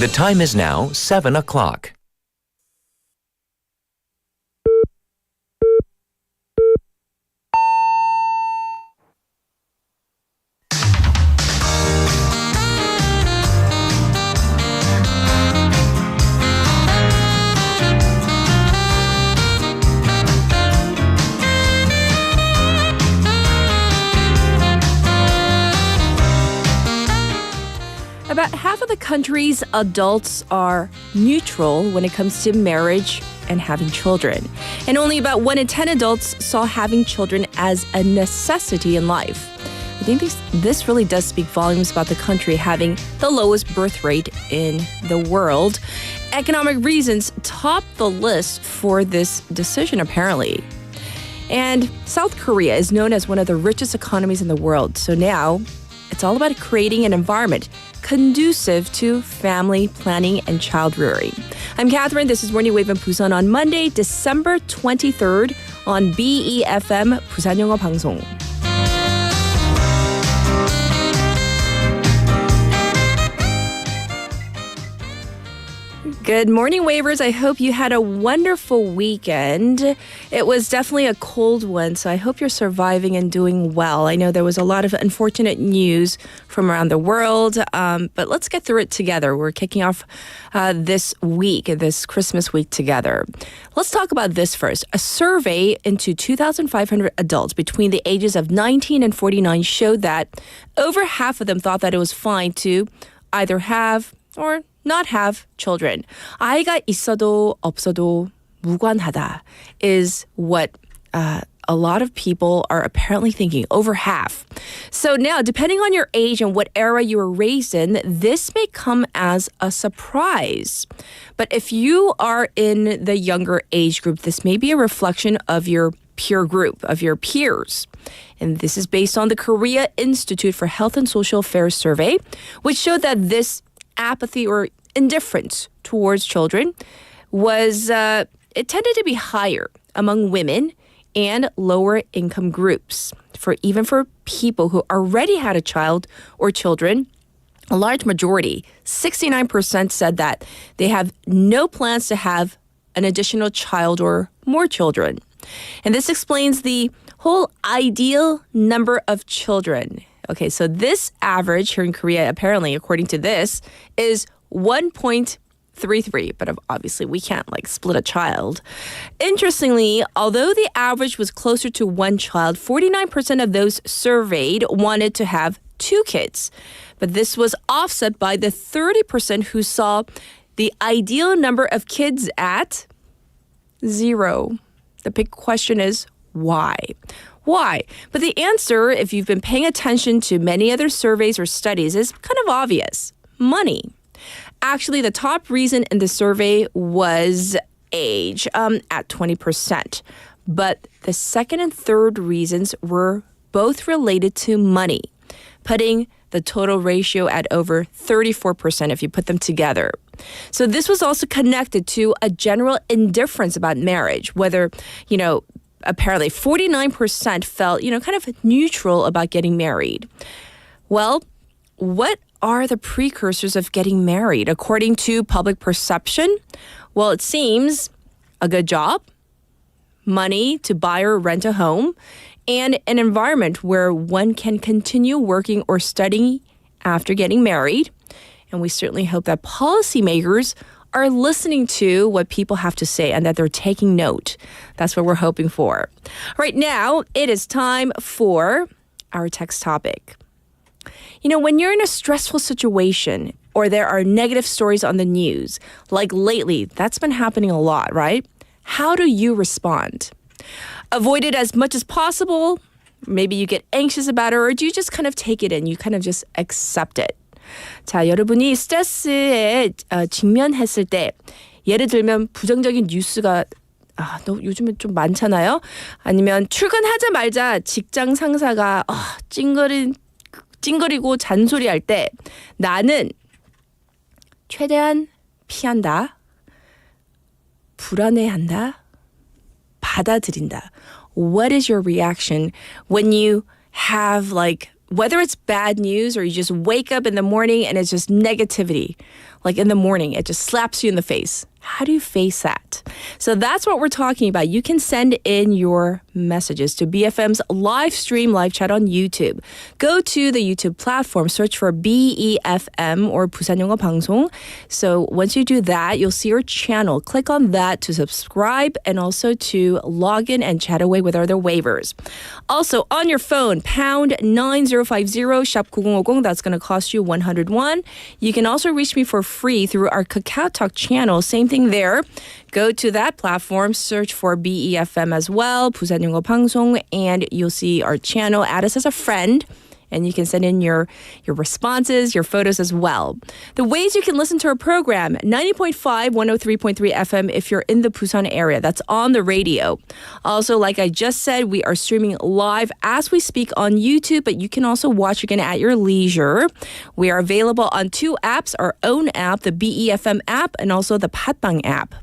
The time is now 7 o'clock. About half of the country's adults are neutral when it comes to marriage and having children. And only about 1 in 10 adults saw having children as a necessity in life. I think this really does speak volumes about the country having the lowest birth rate in the world. Economic reasons top the list for this decision, apparently. And South Korea is known as one of the richest economies in the world. So now it's all about creating an environment conducive to family planning and child rearing. I'm Catherine. This is Morning Wave in Busan on Monday, December 23rd on befm 부산영어방송. Good morning, Wavers. I hope you had a wonderful weekend. It was definitely a cold one, so I hope you're surviving and doing well. I know there was a lot of unfortunate news from around the world, but let's get through it together. We're kicking off this week, this Christmas week together. Let's talk about this first. A survey into 2,500 adults between the ages of 19 and 49 showed that over half of them thought that it was fine to either have or not have children. 아이가 있어도 없어도 무관하다 is what a lot of people are apparently thinking, over half. So now, depending on your age and what era you were raised in, this may come as a surprise. But if you are in the younger age group, this may be a reflection of your peer group, of your peers. And this is based on the Korea Institute for Health and Social Affairs survey, which showed that this apathy or indifference towards children was, it tended to be higher among women and lower income groups. Even for people who already had a child or children, a large majority, 69% said that they have no plans to have an additional child or more children. And this explains the whole ideal number of children. Okay, so this average here in Korea, apparently, according to this, is 1.33, but obviously we can't split a child. Interestingly, although the average was closer to one child, 49% of those surveyed wanted to have 2 kids. But this was offset by the 30% who saw the ideal number of kids at 0. The big question is, why? Why? But the answer, if you've been paying attention to many other surveys or studies, is kind of obvious. Money. Actually, the top reason in the survey was age at 20%. But the second and third reasons were both related to money, putting the total ratio at over 34% if you put them together. So this was also connected to a general indifference about marriage, whether, apparently 49% felt, kind of neutral about getting married. Well, what are the precursors of getting married according to public perception? Well, it seems a good job, money to buy or rent a home, and an environment where one can continue working or studying after getting married. And we certainly hope that policymakers are listening to what people have to say and that they're taking note. That's what we're hoping for. Right now, it is time for our text topic. When you're in a stressful situation or there are negative stories on the news, like lately, that's been happening a lot, right? How do you respond? Avoid it as much as possible? Maybe you get anxious about it, or do you just kind of take it in? You kind of just accept it. 자, 여러분이 스트레스에 직면했을 때 예를 들면 부정적인 뉴스가 요즘에 좀 많잖아요. 아니면 출근하자마자 직장 상사가 찡거리고 잔소리할 때 나는 최대한 피한다, 불안해한다, 받아들인다. What is your reaction when you have whether it's bad news or you just wake up in the morning and it's just negativity? like in the morning, it just slaps you in the face. How do you face that? So that's what we're talking about. You can send in your messages to BFM's live stream, live chat on YouTube. Go to the YouTube platform, search for BEFM or 부산영어방송. So once you do that, you'll see our channel. Click on that to subscribe and also to log in and chat away with other waivers. Also, on your phone, pound 9050, shop 9050, that's going to cost you 101. You can also reach me for free through our Kakao Talk channel. Same thing there. Go to that platform, search for BEFM as well, 부산영어방송, and you'll see our channel. Add us as a friend, and you can send in your responses, your photos as well. The ways you can listen to our program, 90.5, 103.3 FM if you're in the Busan area. That's on the radio. Also, like I just said, we are streaming live as we speak on YouTube, but you can also watch again at your leisure. We are available on two apps, our own app, the BEFM app, and also the Patbang app.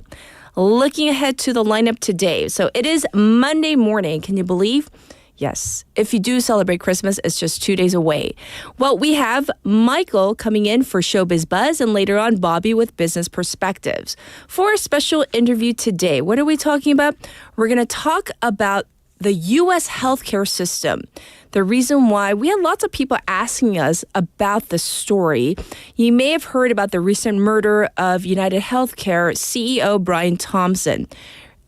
Looking ahead to the lineup today. So it is Monday morning. Can you believe? Yes. If you do celebrate Christmas, it's just 2 days away. Well, we have Michael coming in for Showbiz Buzz and later on Bobby with Business Perspectives. For a special interview today, what are we talking about? We're going to talk about the U.S. healthcare system. The reason why we had lots of people asking us about the story. You may have heard about the recent murder of UnitedHealthcare CEO Brian Thompson.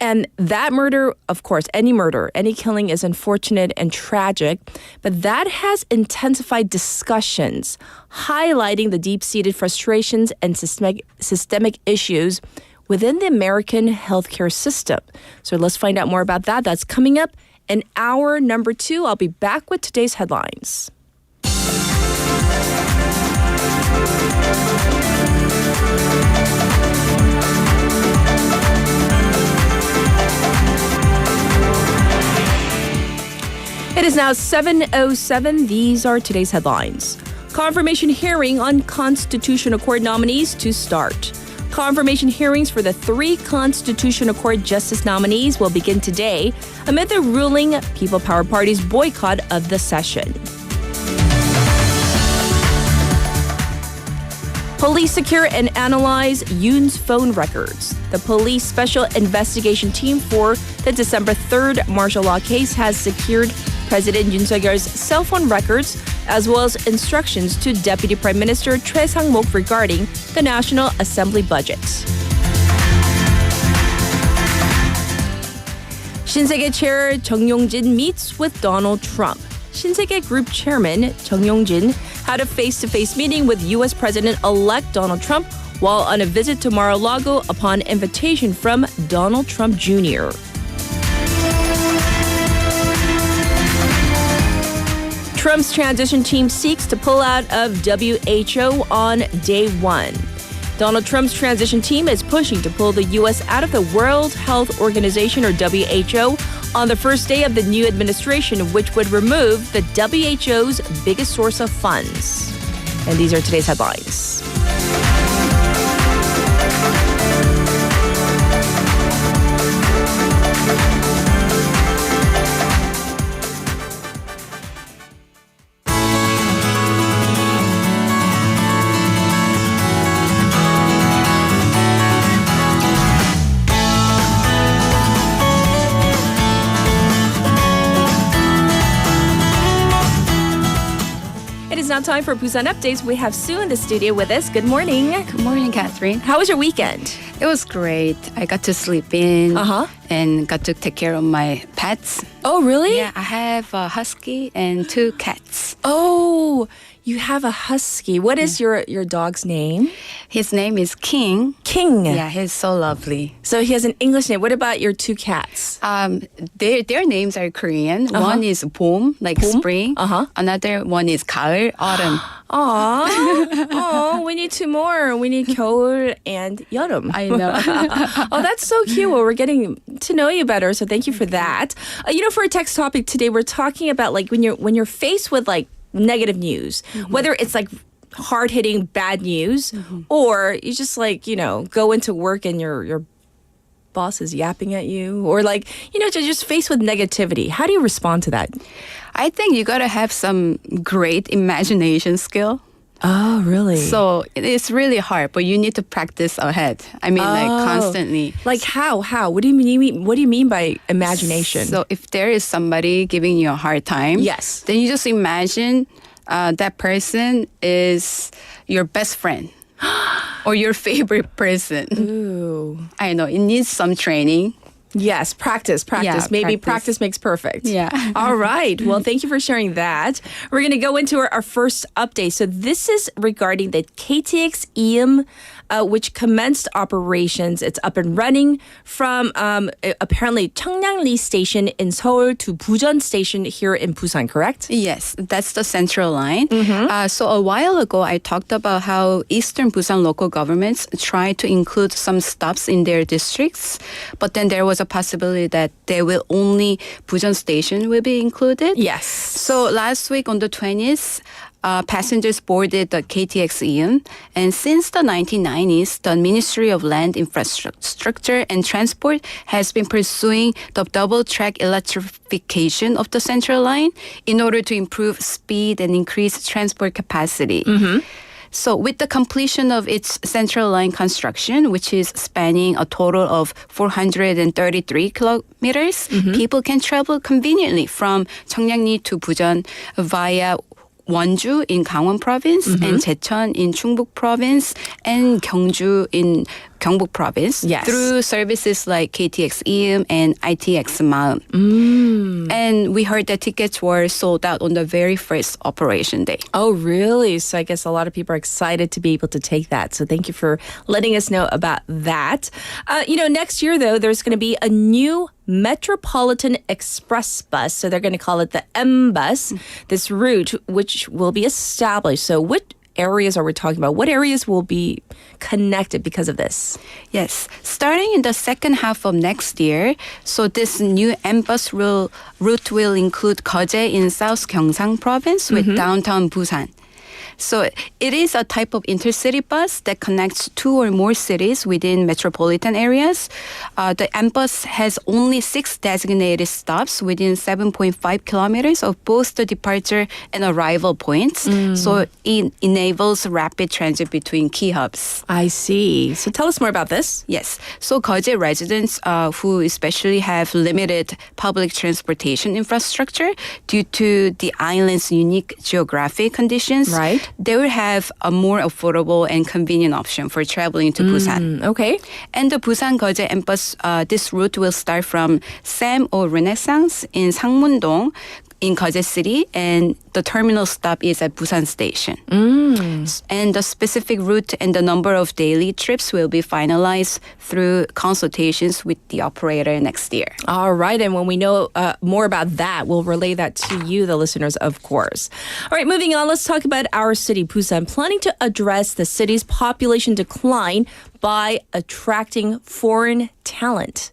And that murder, of course, any murder, any killing is unfortunate and tragic, but that has intensified discussions highlighting the deep-seated frustrations and systemic issues within the American healthcare system. So let's find out more about that. That's coming up in hour number 2. I'll be back with today's headlines. It is now 7:07. These are today's headlines. Confirmation hearing on Constitutional Court nominees to start. Confirmation hearings for the 3 Constitutional Court justice nominees will begin today amid the ruling People Power Party's boycott of the session. Police secure and analyze Hyun's phone records. The police special investigation team for the December 3rd martial law case has secured President Yoon Suk-yeol's cell phone records as well as instructions to Deputy Prime Minister Choi Sang-mok regarding the National Assembly budget. Shinsegae Chair Jung Yong-jin meets with Donald Trump. Shinsegae Group Chairman Jung Yong-jin had a face-to-face meeting with U.S. President-elect Donald Trump while on a visit to Mar-a-Lago upon invitation from Donald Trump Jr. Trump's transition team seeks to pull out of WHO on day 1. Donald Trump's transition team is pushing to pull the U.S. out of the World Health Organization, or WHO, on the first day of the new administration, which would remove the WHO's biggest source of funds. And these are today's headlines. Now time for Busan Updates. We have Sue in the studio with us. Good morning. Good morning, Catherine. How was your weekend? It was great. I got to sleep in and got to take care of my pets. Oh, really? Yeah, I have a husky and 2 cats. Oh, you have a husky. What is your dog's name? His name is King. King. Yeah, he's so lovely. So he has an English name. What about your 2 cats? Their names are Korean. One is 봄, like spring. Another one is 가을, autumn. Oh, we need 2 more. We need 겨울 and 여름. I know. Oh, that's so cute. Well, we're getting to know you better, so thank you for that. For a text topic today, we're talking about like when you're faced with like negative news, whether it's like hard-hitting bad news or you just like, go into work and your boss is yapping at you or like, just faced with negativity. How do you respond to that? I think you got to have some great imagination skill. Oh, really? So it's really hard, but you need to practice ahead. I mean, like constantly. Like how? What do you mean? What do you mean by imagination? So if there is somebody giving you a hard time, yes, then you just imagine that person is your best friend or your favorite person. Ooh. I know it needs some training. Yes, practice. Yeah, Maybe practice. practice makes perfect. Yeah. All right. Well, thank you for sharing that. We're going to go into our first update. So this is regarding the KTX-이음, which commenced operations. It's up and running from apparently 청량리 station in Seoul to Busan station here in Busan, correct? Yes, that's the central line. Mm-hmm. So a while ago, I talked about how Eastern Busan local governments tried to include some stops in their districts, but then there was a possibility that there will only Busan station will be included. Yes. So last week on the 20th, passengers boarded the KTX-이음, and since the 1990s, the Ministry of Land Infrastructure and Transport has been pursuing the double-track electrification of the Central Line in order to improve speed and increase transport capacity. Mm-hmm. So with the completion of its Central Line construction, which is spanning a total of 433 kilometers, people can travel conveniently from 청량리 to Busan via Wonju in Gangwon Province and Jecheon in Chungbuk Province and Gyeongju in Gyeongbuk Province through services like KTX-이음 and ITX-마음. And we heard that tickets were sold out on the very first operation day. Oh, really? So I guess a lot of people are excited to be able to take that. So thank you for letting us know about that. Next year, though, there's going to be a new Metropolitan Express bus. So they're going to call it the M bus, this route, which will be established. So what areas are we talking about? What areas will be connected because of this? Yes. Starting in the second half of next year, so this new M-bus route will include Geoje in South Gyeongsang Province with downtown Busan. So it is a type of intercity bus that connects two or more cities within metropolitan areas. The M-bus has only 6 designated stops within 7.5 kilometers of both the departure and arrival points. So it enables rapid transit between key hubs. I see. So tell us more about this. Yes. So Geoje residents who especially have limited public transportation infrastructure due to the island's unique geographic conditions, right, they will have a more affordable and convenient option for traveling to Busan. Okay. And the Busan Geoje M-bus, this route will start from Sam or Renaissance in Sangmun-dong in Geoje City, and the terminal stop is at Busan Station. And the specific route and the number of daily trips will be finalized through consultations with the operator next year. All right. And when we know more about that, we'll relay that to you, the listeners, of course. All right, moving on, let's talk about our city, Busan, planning to address the city's population decline by attracting foreign talent.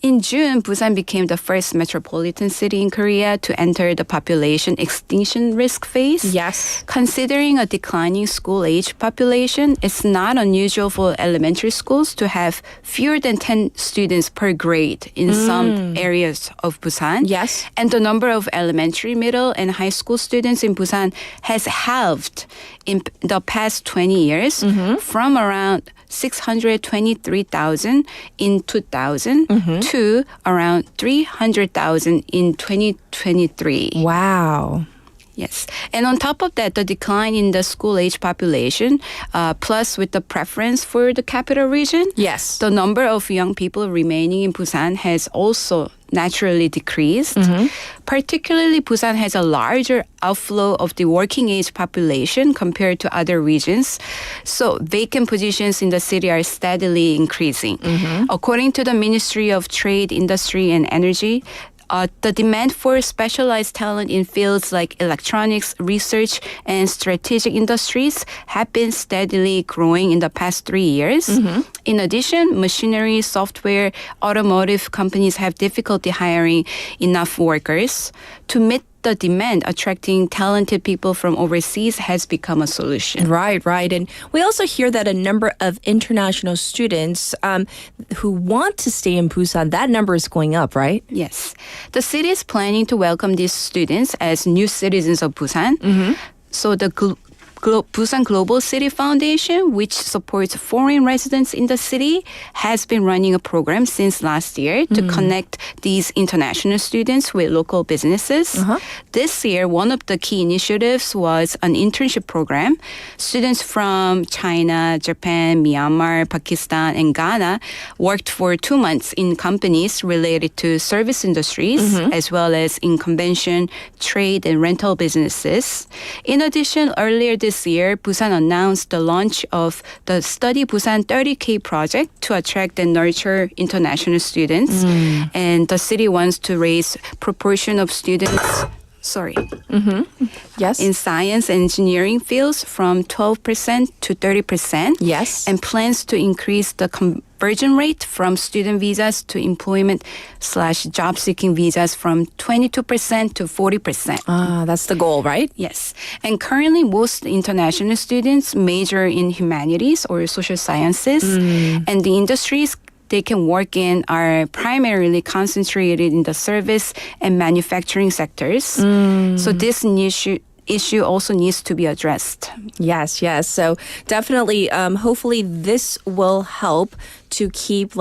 In June, Busan became the first metropolitan city in Korea to enter the population extinction risk phase. Yes. Considering a declining school-age population, it's not unusual for elementary schools to have fewer than 10 students per grade in some areas of Busan. Yes. And the number of elementary, middle, and high school students in Busan has halved in the past 20 years from around 623,000 in 2000 to around 300,000 in 2023. Wow. Yes. And on top of that, the decline in the school-age population, plus with the preference for the capital region, yes, the number of young people remaining in Busan has also naturally decreased. Particularly, Busan has a larger outflow of the working-age population compared to other regions. So vacant positions in the city are steadily increasing. According to the Ministry of Trade, Industry, and Energy, the demand for specialized talent in fields like electronics, research, and strategic industries have been steadily growing in the past 3 years. In addition, machinery, software, automotive companies have difficulty hiring enough workers. To meet the demand, attracting talented people from overseas has become a solution. Right. And we also hear that a number of international students who want to stay in Busan, that number is going up, right? Yes. The city is planning to welcome these students as new citizens of Busan. So the Busan Global City Foundation, which supports foreign residents in the city, has been running a program since last year to connect these international students with local businesses. This year, one of the key initiatives was an internship program. Students from China, Japan, Myanmar, Pakistan, and Ghana worked for 2 months in companies related to service industries, as well as in convention, trade, and rental businesses. In addition, earlier this year, Busan announced the launch of the Study Busan 30K project to attract and nurture international students. And the city wants to raise proportion of students Yes. in science and engineering fields from 12% to 30%. Yes. And plans to increase the conversion rate from student visas to employment/job-seeking visas from 22% to 40%. That's the goal, right? Yes. And currently, most international students major in humanities or social sciences, and the industries they can work in are primarily concentrated in the service and manufacturing sectors. So this issue also needs to be addressed. Yes. So definitely, hopefully this will help to keep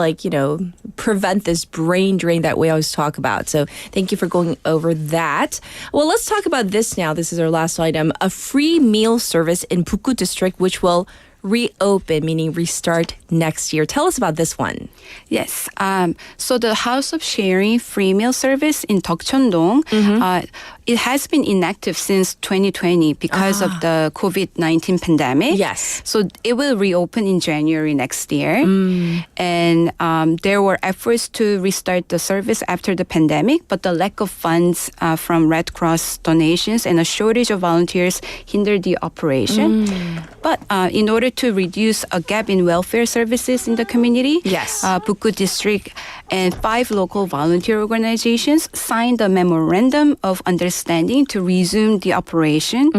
prevent this brain drain that we always talk about. So thank you for going over that. Well, let's talk about this now. This is our last item. A free meal service in Bukgu district, which will reopen, meaning restart next year. Tell us about this one. Yes. So the House of Sharing free meal service in Deokcheon-dong, it has been inactive since 2020 because of the COVID-19 pandemic. Yes. So it will reopen in January next year. And there were efforts to restart the service after the pandemic, but the lack of funds from Red Cross donations and a shortage of volunteers hindered the operation. But in order to reduce a gap in welfare services in the community, Yes. Bukgu District and 5 local volunteer organizations signed a memorandum of understanding to resume the operation.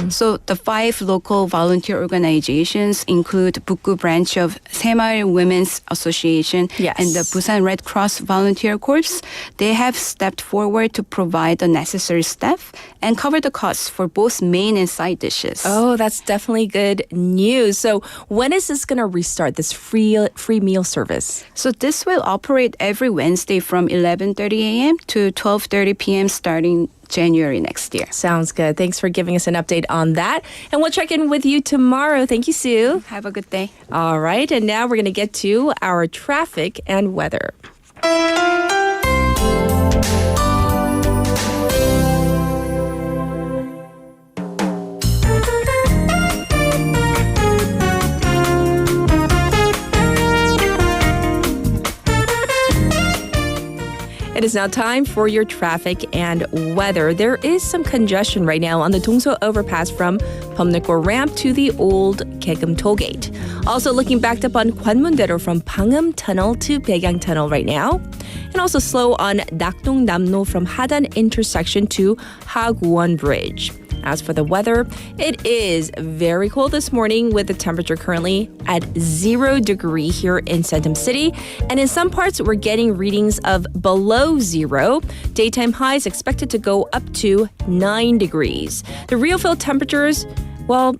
So the 5 local volunteer organizations include Bukgu branch of Semail Women's Association Yes. and the Busan Red Cross Volunteer Corps. They have stepped forward to provide the necessary staff and cover the costs for both main and side dishes. Oh, that's definitely good news. So when is this going to restart, this free meal service? So this will operate every Wednesday from 11:30 a.m. to 12:30 p.m. starting January next year. Sounds good. Thanks for giving us an update on that. And we'll check in with you tomorrow. Thank you, Sue. Have a good day. All right. And now we're going to get to our traffic and weather. It is now time for your traffic and weather. There is some congestion right now on the Dongso overpass from Pyeongnaekgo ramp to the old Gaegeum toll gate. Also looking backed up on Gwanmun-daero from Pangnam Tunnel to Baegang Tunnel right now. And also slow on Nakdong-Namno from Hadan intersection to Haguwon Bridge. As for the weather, it is very cold this morning with the temperature currently at 0 degree here in Centum City. And in some parts, we're getting readings of below 0. Daytime highs expected to go up to 9 degrees. The real field temperatures, well,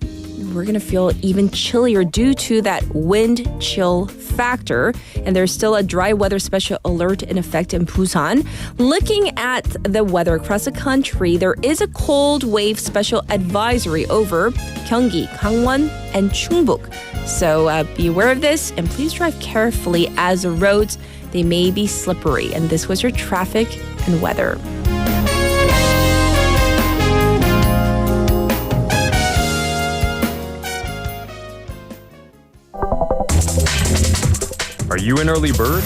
we're going to feel even chillier due to that wind chill factor. And there's still a dry weather special alert in effect in Busan. Looking at the weather across the country, there is a cold wave special advisory over Gyeonggi, Gangwon, and Chungbuk. So be aware of this and please drive carefully as the roads, they may be slippery. And this was your traffic and weather. Are you an early bird?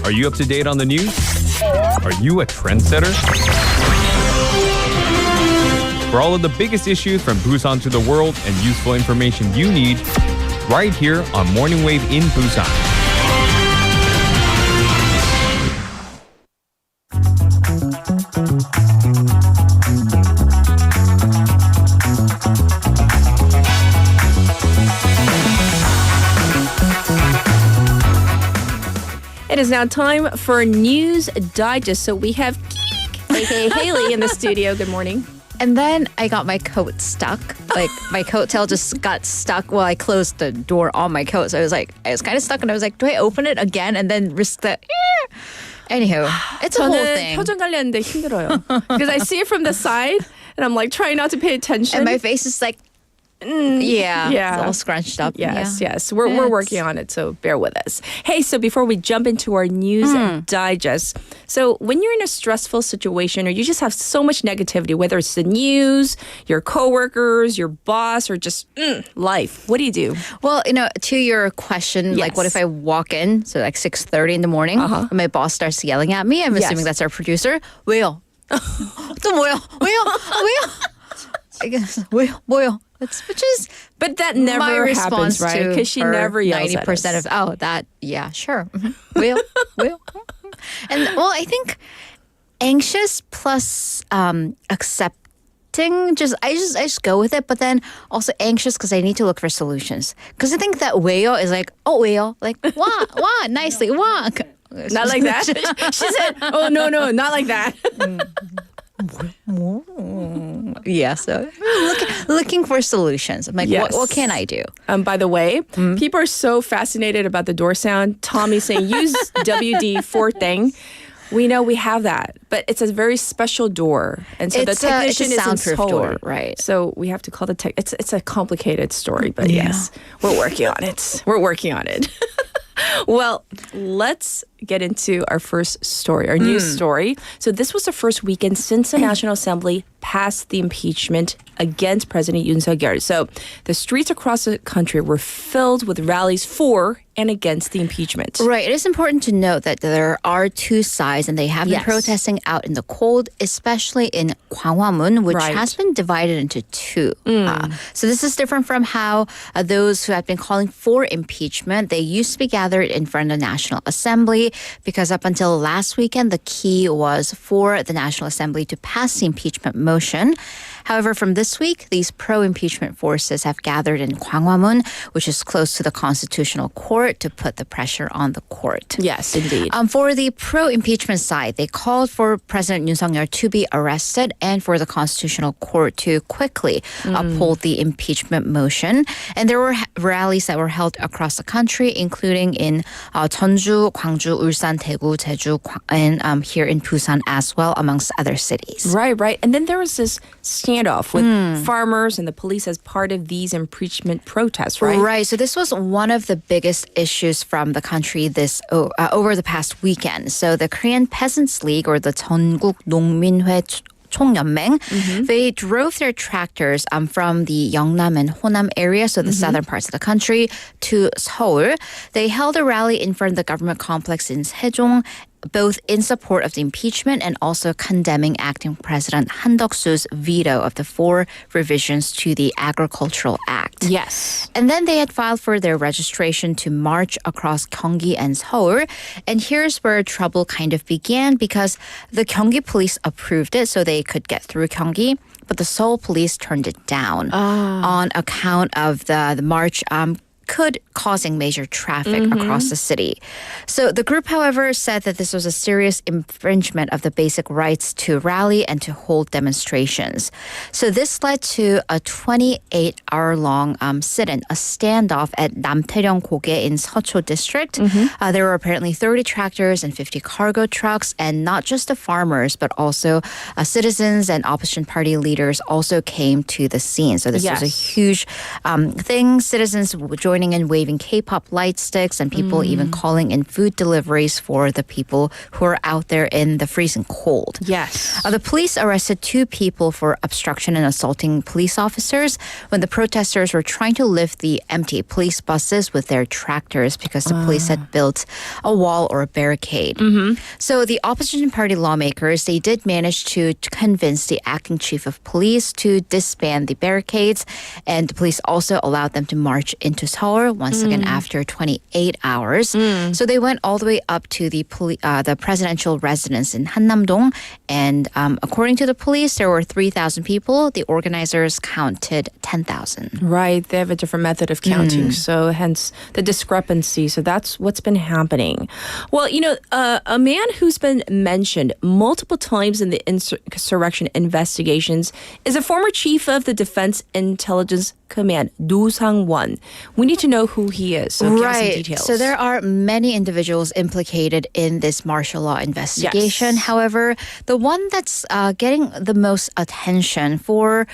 Are you up to date on the news? Are you a trendsetter? For all of the biggest issues from Busan to the world and useful information you need, right here on Morning Wave in Busan. It is now time for News Digest. So we have aka Haley in the studio. Good morning. And then I got my coat stuck. Like my coat tail just got stuck while I closed the door on my coat. So I was kind of stuck and I was like, do I open it again and then risk the... Anywho, it's a whole 저는 thing. 표정 관리하는데 힘들어요. Because I see it from the side and I'm like trying not to pay attention. And my face is like, yeah, it's all scrunched up. Yes. We're working on it, so bear with us. Hey, so before we jump into our news digest, so when you're in a stressful situation or you just have so much negativity, whether it's the news, your coworkers, your boss, or just life, what do you do? Well, to your question, like what if I walk in, so like 6:30 in the morning, and my boss starts yelling at me, I'm assuming that's our producer. 왜요? 또 뭐요? 왜요? I guess, 뭐요? But that never my happens, response right? Because she never yells 90% at us. Yeah, sure. Will. And well, I think anxious plus accepting, I just go with it, but then also anxious because I need to look for solutions. Because I think that 왜요 is like, oh, 왜요? Like, why? Nicely, why? Not like that. She said, oh, no, not like that. Yeah, so looking for solutions. I'm like, what can I do? By the way, people are so fascinated about the door sound. Tommy's saying, use WD-4 thing. We know we have that, but it's a very special door. And so the technician is in Seoul. Door, right. So we have to call the tech. It's a complicated story, but yes, we're working on it. Well, let's get into our first story, our news story. So this was the first weekend since the National Assembly passed the impeachment against President Shinsegae. So the streets across the country were filled with rallies for and against the impeachment. Right. It is important to note that there are two sides and they have been protesting out in the cold, especially in Gwanghwamun, which has been divided into two. So this is different from how those who have been calling for impeachment, they used to be gathered in front of the National Assembly because up until last weekend, the key was for the National Assembly to pass the impeachment motion. However, from this week, these pro-impeachment forces have gathered in Gwanghwamun, which is close to the Constitutional Court, to put the pressure on the court. Yes, indeed. For the pro-impeachment side, they called for President Yoon Suk-yeol to be arrested and for the Constitutional Court to quickly uphold the impeachment motion. And there were rallies that were held across the country, including in Jeonju, Gwangju, Ulsan, Daegu, Jeju, and here in Busan as well, amongst other cities. Right. And then there was this standoff with farmers and the police as part of these impeachment protests, right? Right. So this was one of the biggest issues from the country over the past weekend. So the Korean Peasants League, or the 전국 농민회 총연맹, they drove their tractors from the Yeongnam and Honam area, so the southern parts of the country, to Seoul. They held a rally in front of the government complex in Sejong, both in support of the impeachment and also condemning acting President Han Duck-soo's veto of the 4 revisions to the Agricultural Act. Yes. And then they had filed for their registration to march across Gyeonggi and Seoul. And here's where trouble kind of began because the Gyeonggi police approved it so they could get through Gyeonggi. But the Seoul police turned it down on account of the march causing major traffic across the city. So the group, however, said that this was a serious infringement of the basic rights to rally and to hold demonstrations. So this led to a 28-hour-long sit-in, a standoff at Namtaeryong-goge in Seocho district. There were apparently 30 tractors and 50 cargo trucks, and not just the farmers, but also citizens and opposition party leaders also came to the scene. So this was a huge thing. Citizens joining in, waving K-pop light sticks, and people even calling in food deliveries for the people who are out there in the freezing cold. Yes. The police arrested 2 people for obstruction and assaulting police officers when the protesters were trying to lift the empty police buses with their tractors because the police had built a wall or a barricade. So the opposition party lawmakers, they did manage to convince the acting chief of police to disband the barricades, and the police also allowed them to march into Seoul. Seoul, once again after 28 hours. So they went all the way up to the presidential residence in Hannam-dong. And according to the police, there were 3,000 people. The organizers counted 10,000. Right. They have a different method of counting. So hence the discrepancy. So that's what's been happening. Well, a man who's been mentioned multiple times in the insurrection investigations is a former chief of the Defense Intelligence Command, Do Sang-won. We need to know who he is. So give us some details. So there are many individuals implicated in this martial law investigation. Yes. However, the one that's getting the most attention for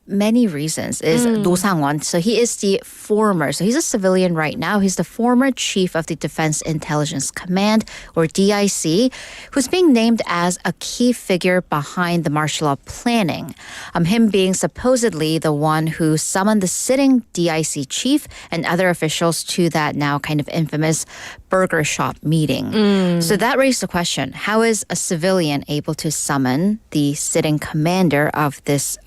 many reasons is Do Sang-won. So he is the former, so he's a civilian right now. He's the former chief of the Defense Intelligence Command, or DIC, who's being named as a key figure behind the martial law planning. Him being supposedly the one who summoned the sitting DIC chief and other officials to that now kind of infamous burger shop meeting. So that raised the question, how is a civilian able to summon the sitting commander of this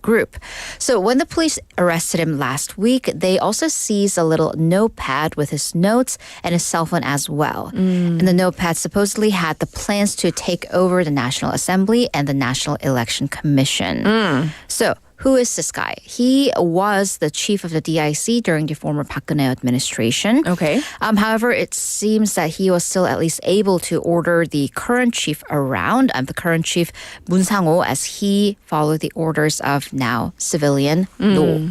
group? So when the police arrested him last week, they also seized a little notepad with his notes and his cell phone as well. And the notepad supposedly had the plans to take over the National Assembly and the National Election Commission. So who is this guy? He was the chief of the DIC during the former Park Geun-hye administration. Okay. However, it seems that he was still at least able to order the current chief around, the current chief Moon Sang-ho, as he followed the orders of now civilian Do.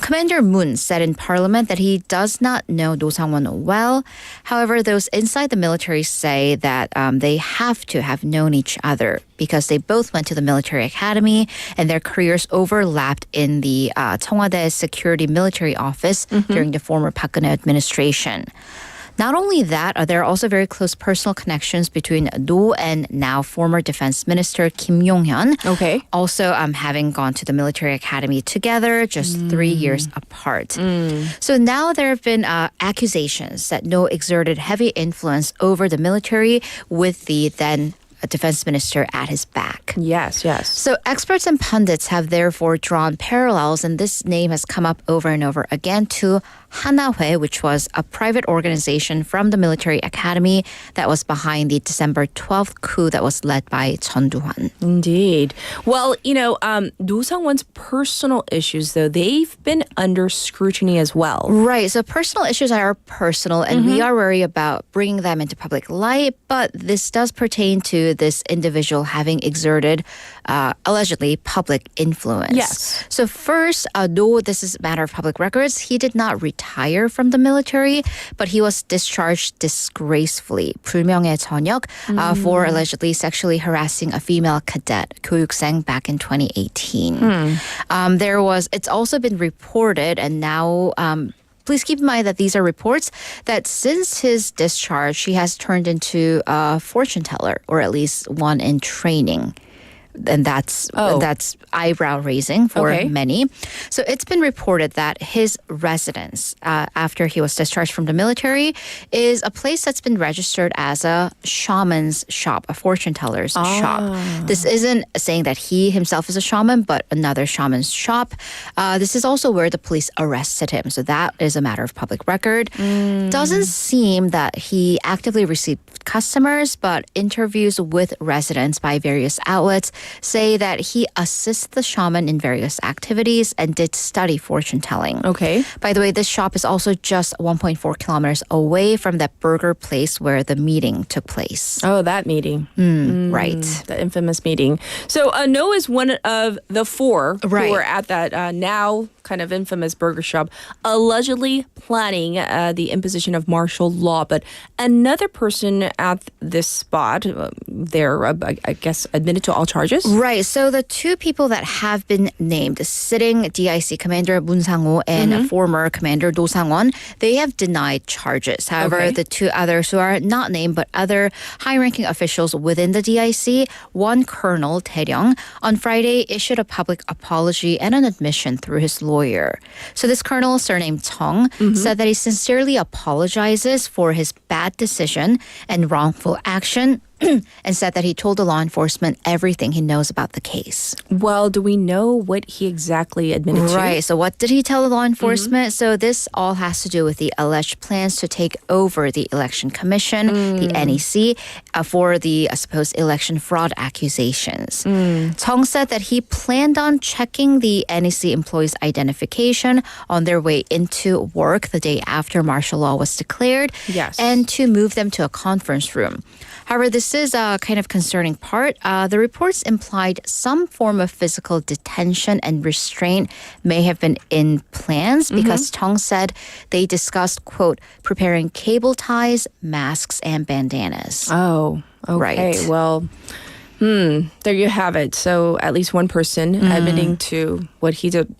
Commander Moon said in Parliament that he does not know Do Sang-won well. However, those inside the military say that they have to have known each other because they both went to the military academy and their careers overlapped in the Cheongwade Security Military Office during the former Park Geun-hye administration. Not only that, there are also very close personal connections between Do and now former Defense Minister Kim Yong-hyun. Okay. Also having gone to the military academy together, just 3 years apart. So now there have been accusations that Do exerted heavy influence over the military with the then defense minister at his back. Yes. So experts and pundits have therefore drawn parallels, and this name has come up over and over again, to Hanahue, which was a private organization from the military academy that was behind the December 12th coup that was led by Chun Do-hwan. Indeed. Well, Do Sang-won's personal issues, though, they've been under scrutiny as well. Right. So personal issues are personal, and we are worried about bringing them into public light, but this does pertain to this individual having exerted allegedly public influence. Yes. So first, though this is a matter of public records, he did not retire from the military, but he was discharged disgracefully, 불명예 전역, for allegedly sexually harassing a female cadet, 교육생, back in 2018. It's also been reported, and now please keep in mind that these are reports that since his discharge, he has turned into a fortune teller, or at least one in training. And that's eyebrow raising for many. So it's been reported that his residence after he was discharged from the military is a place that's been registered as a shaman's shop, a fortune teller's shop. This isn't saying that he himself is a shaman, but another shaman's shop. This is also where the police arrested him. So that is a matter of public record. Doesn't seem that he actively received customers, but interviews with residents by various outlets say that he assists the shaman in various activities and did study fortune telling. Okay. By the way, this shop is also just 1.4 kilometers away from that burger place where the meeting took place. Oh, that meeting. Right. The infamous meeting. So No is one of the four who were at that now kind of infamous burger shop, allegedly planning the imposition of martial law. But another person at this spot, they're, I guess, admitted to all charges? Right. So the two people that have been named, sitting DIC Commander Moon Sang-ho and former Commander Do Sang-won, they have denied charges. However, the two others who are not named, but other high-ranking officials within the DIC, one Colonel Tae-ryung, on Friday issued a public apology and an admission through his lawyer. So this colonel, surnamed Chung, said that he sincerely apologizes for his bad decision and wrongful action and said that he told the law enforcement everything he knows about the case. Well, do we know what he exactly admitted to? Right. So what did he tell the law enforcement? So this all has to do with the alleged plans to take over the Election Commission, the NEC, for the supposed election fraud accusations. Chung said that he planned on checking the NEC employees' identification on their way into work the day after martial law was declared, Yes. and to move them to a conference room. However, this is a kind of concerning part. The reports implied some form of physical detention and restraint may have been in plans because Chung said they discussed, quote, preparing cable ties, masks, and bandanas. Oh, okay. Right. Well, there you have it. So at least one person admitting to what he did,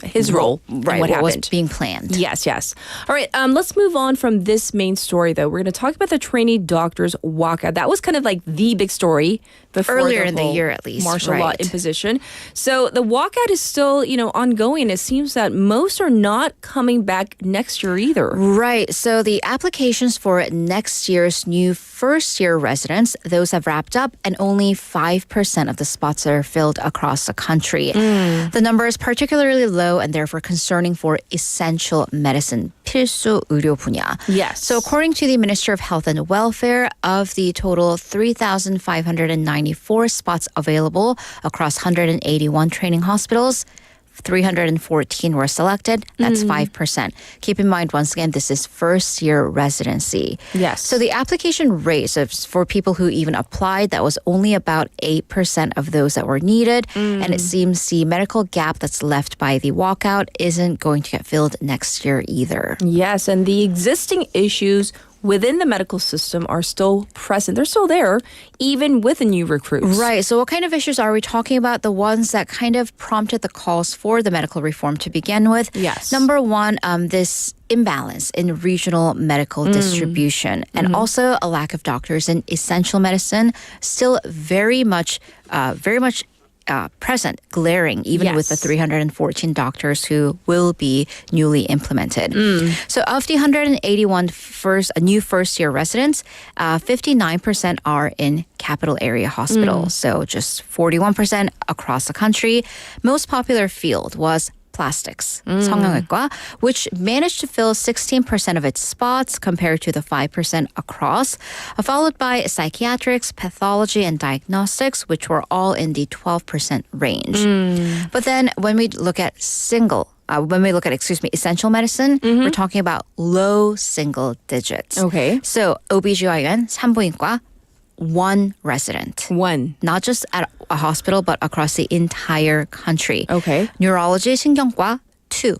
his role, and Right, what happened. was being planned. Yes, yes. All right, let's move on from this main story, though. We're going to talk about the trainee doctors' walkout. That was kind of like the big story before Earlier the in the whole year, at least, martial law right. imposition. So the walkout is still, ongoing. It seems that most are not coming back next year either. Right. So the applications for next year's new first-year residents, those have wrapped up, and only 5% of the spots are filled across the country. The number is particularly low and therefore concerning for essential medicine, 필수 의료 분야. Yes. So according to the Minister of Health and Welfare, of the total 3,594 spots available across 181 training hospitals, 314 were selected. That's 5%. Keep in mind, once again, this is first-year residency. Yes. So the application rate for people who even applied, that was only about 8% of those that were needed. And it seems the medical gap that's left by the walkout isn't going to get filled next year either. Yes, and the existing issues within the medical system are still present. They're still there, even with the new recruits. Right. So what kind of issues are we talking about? The ones that kind of prompted the calls for the medical reform to begin with. Yes. Number one, this imbalance in regional medical distribution and also a lack of doctors in essential medicine, still very much present, glaring, even with the Yes. 314 doctors who will be newly implemented. So of the 181 new first-year residents, 59% are in capital area hospitals. So just 41% across the country. Most popular field was plastics, 성형외과, which managed to fill 16% of its spots compared to the 5% across, followed by psychiatrics, pathology, and diagnostics, which were all in the 12% range. But then when we look at essential medicine, we're talking about low single digits. Okay. So OBGYN, 산부인과, one resident. One. Not just at a hospital, but across the entire country. Okay. Neurology, 신경과, 2.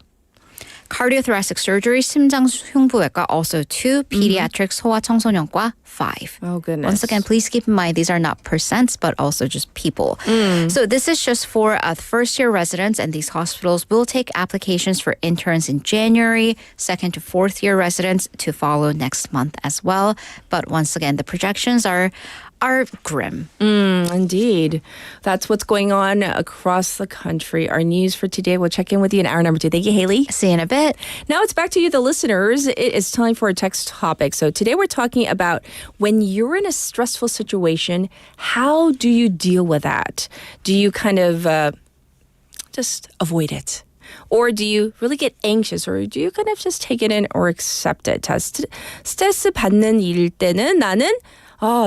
Cardiothoracic surgery, 심장 흉부외과, also 2. Pediatrics, 소아청소년과, 5. Oh, goodness. Once again, please keep in mind these are not percents, but also just people. So this is just for first-year residents, and these hospitals will take applications for interns in January, second to fourth-year residents to follow next month as well. But once again, the projections are grim. Indeed. That's what's going on across the country. Our news for today. We'll check in with you in hour number 2. Thank you, Haley. See you in a bit. Now it's back to you, the listeners. It is time for a text topic. So today we're talking about when you're in a stressful situation, how do you deal with that? Do you kind of just avoid it? Or do you really get anxious? Or do you kind of just take it in or accept it? 자, 스트레스 받는 일 때는 나는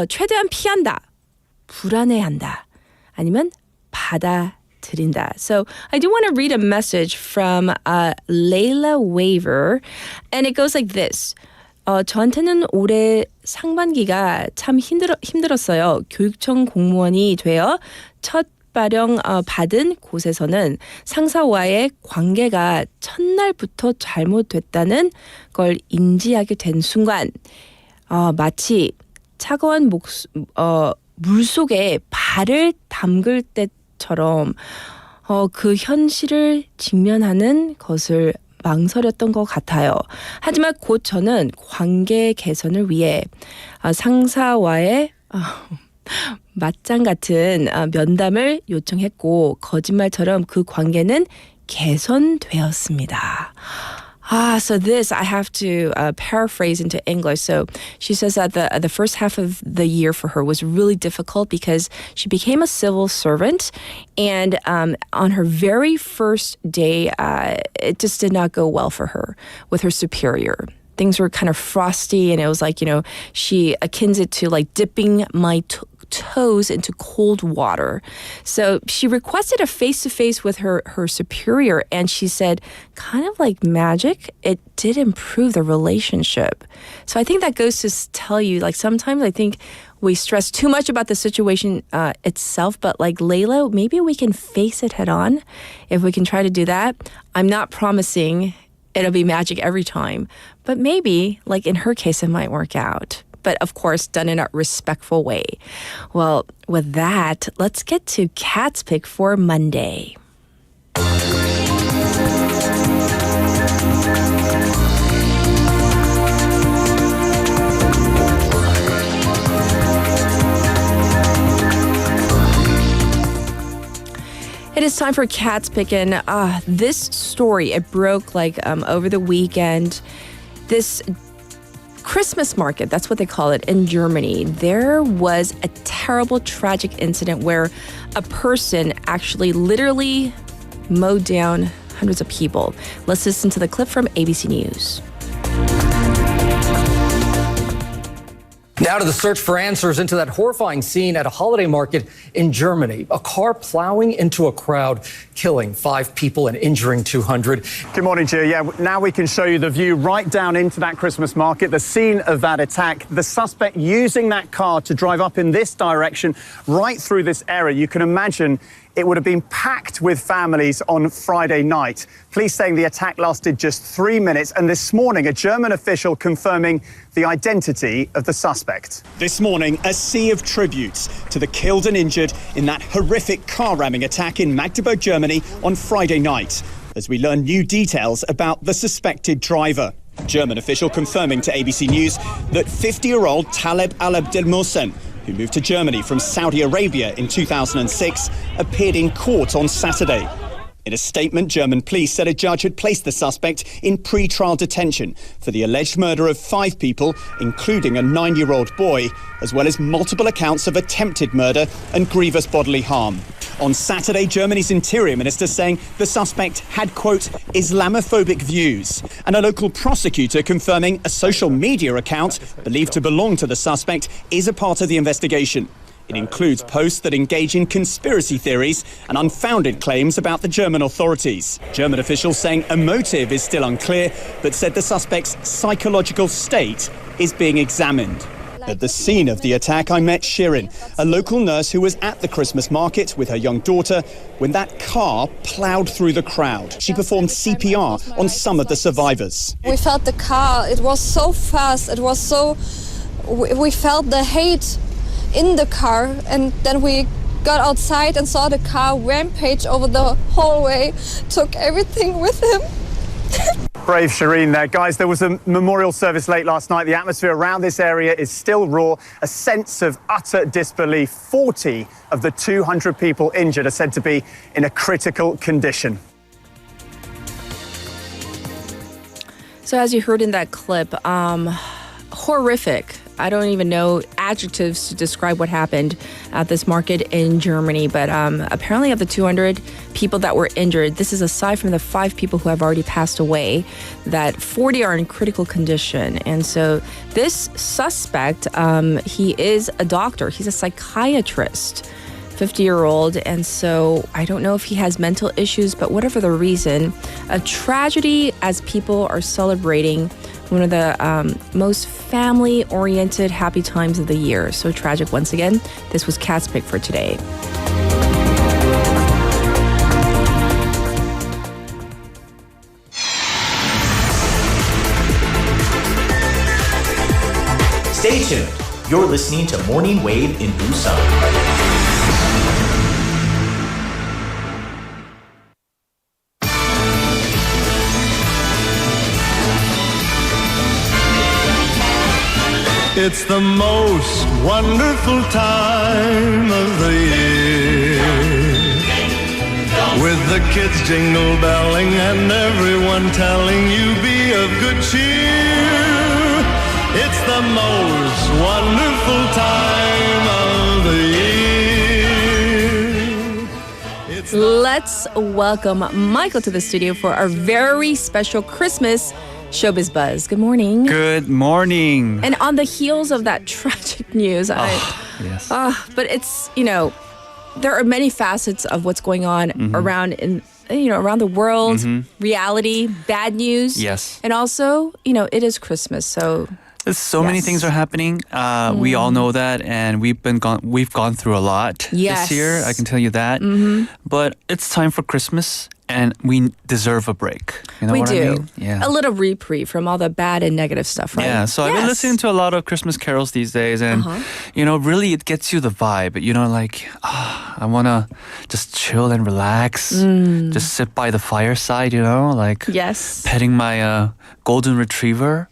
최대한 피한다. 불안해한다. 아니면 받아들인다. So I do want to read a message from Layla Waver. And it goes like this. 저한테는 올해 상반기가 참 힘들었어요. 교육청 공무원이 되어 첫 발령 받은 곳에서는 상사와의 관계가 첫날부터 잘못됐다는 걸 인지하게 된 순간 마치 차가운 물속에 발을 담글 때처럼 그 현실을 직면하는 것을 망설였던 것 같아요. 하지만 곧 저는 관계 개선을 위해 상사와의 맞짱 같은 면담을 요청했고 거짓말처럼 그 관계는 개선되었습니다. So this I have to paraphrase into English. So she says that the first half of the year for her was really difficult because she became a civil servant, and on her very first day, it just did not go well for her with her superior. Things were kind of frosty, and it was like, she akins it to like dipping my toes into cold water. So she requested a face-to-face with her superior, and she said, kind of like magic, it did improve the relationship. So I think that goes to tell you, like, sometimes I think we stress too much about the situation itself, but like Layla, maybe we can face it head on if we can try to do that. I'm not promising it'll be magic every time, but maybe, like in her case, it might work out. But of course, done in a respectful way. Well, with that, let's get to Kat's Pick for Monday. It is time for Kat's Pick, and this story, it broke like over the weekend. This Christmas market, that's what they call it, in Germany. There was a terrible, tragic incident where a person actually literally mowed down hundreds of people. Let's listen to the clip from ABC News. Now to the search for answers into that horrifying scene at a holiday market in Germany. A car plowing into a crowd, killing 5 people and injuring 200. Good morning, Gia. Yeah, now we can show you the view right down into that Christmas market, the scene of that attack. The suspect using that car to drive up in this direction, right through this area. You can imagine it would have been packed with families on Friday night. Police saying the attack lasted just 3 minutes, and this morning a German official confirming the identity of the suspect. This morning, a sea of tributes to the killed and injured in that horrific car ramming attack in Magdeburg, Germany on Friday night, as we learn new details about the suspected driver. German official confirming to ABC News that 50-year-old Taleb al-Abdelmohsen, who moved to Germany from Saudi Arabia in 2006, appeared in court on Saturday. In a statement, German police said a judge had placed the suspect in pre-trial detention for the alleged murder of 5 people, including a 9-year-old boy, as well as multiple accounts of attempted murder and grievous bodily harm. On Saturday, Germany's interior minister saying the suspect had, quote, Islamophobic views, and a local prosecutor confirming a social media account believed to belong to the suspect is a part of the investigation. It includes posts that engage in conspiracy theories and unfounded claims about the German authorities. German officials saying a motive is still unclear, but said the suspect's psychological state is being examined. At the scene of the attack, I met Shirin, a local nurse who was at the Christmas market with her young daughter when that car ploughed through the crowd. She performed CPR on some of the survivors. We felt the car, it was so fast, it was so... We felt the hate in the car, and then we got outside and saw the car rampage over the hallway, took everything with him. Brave Shireen there. Guys, there was a memorial service late last night. The atmosphere around this area is still raw. A sense of utter disbelief. 40 of the 200 people injured are said to be in a critical condition. So as you heard in that clip, horrific. I don't even know adjectives to describe what happened at this market in Germany. But apparently of the 200 people that were injured, this is aside from the 5 people who have already passed away, that 40 are in critical condition. And so this suspect, he is a doctor. He's a psychiatrist, 50-year-old. And so I don't know if he has mental issues, but whatever the reason, a tragedy as people are celebrating one of the most family-oriented happy times of the year. So tragic once again. This was Kat's Pick for today. Stay tuned. You're listening to Morning Wave in Busan. It's the most wonderful time of the year, with the kids jingle belling and everyone telling you be of good cheer. It's the most wonderful time of the year. Let's welcome Michael to the studio for our very special Christmas Showbiz Buzz. Good morning. Good morning. And on the heels of that tragic news, Yes. but it's, there are many facets of what's going on around the world, reality, bad news. Yes. And also, it is Christmas, so So many things are happening. We all know that, and we've gone through a lot Yes. this year. I can tell you that. But it's time for Christmas, and we deserve a break. You know we what do. I mean? Yeah. A little reprieve from all the bad and negative stuff, right? Yeah, so I've been listening to a lot of Christmas carols these days, and really it gets you the vibe. I want to just chill and relax, just sit by the fireside, Yes. petting my golden retriever.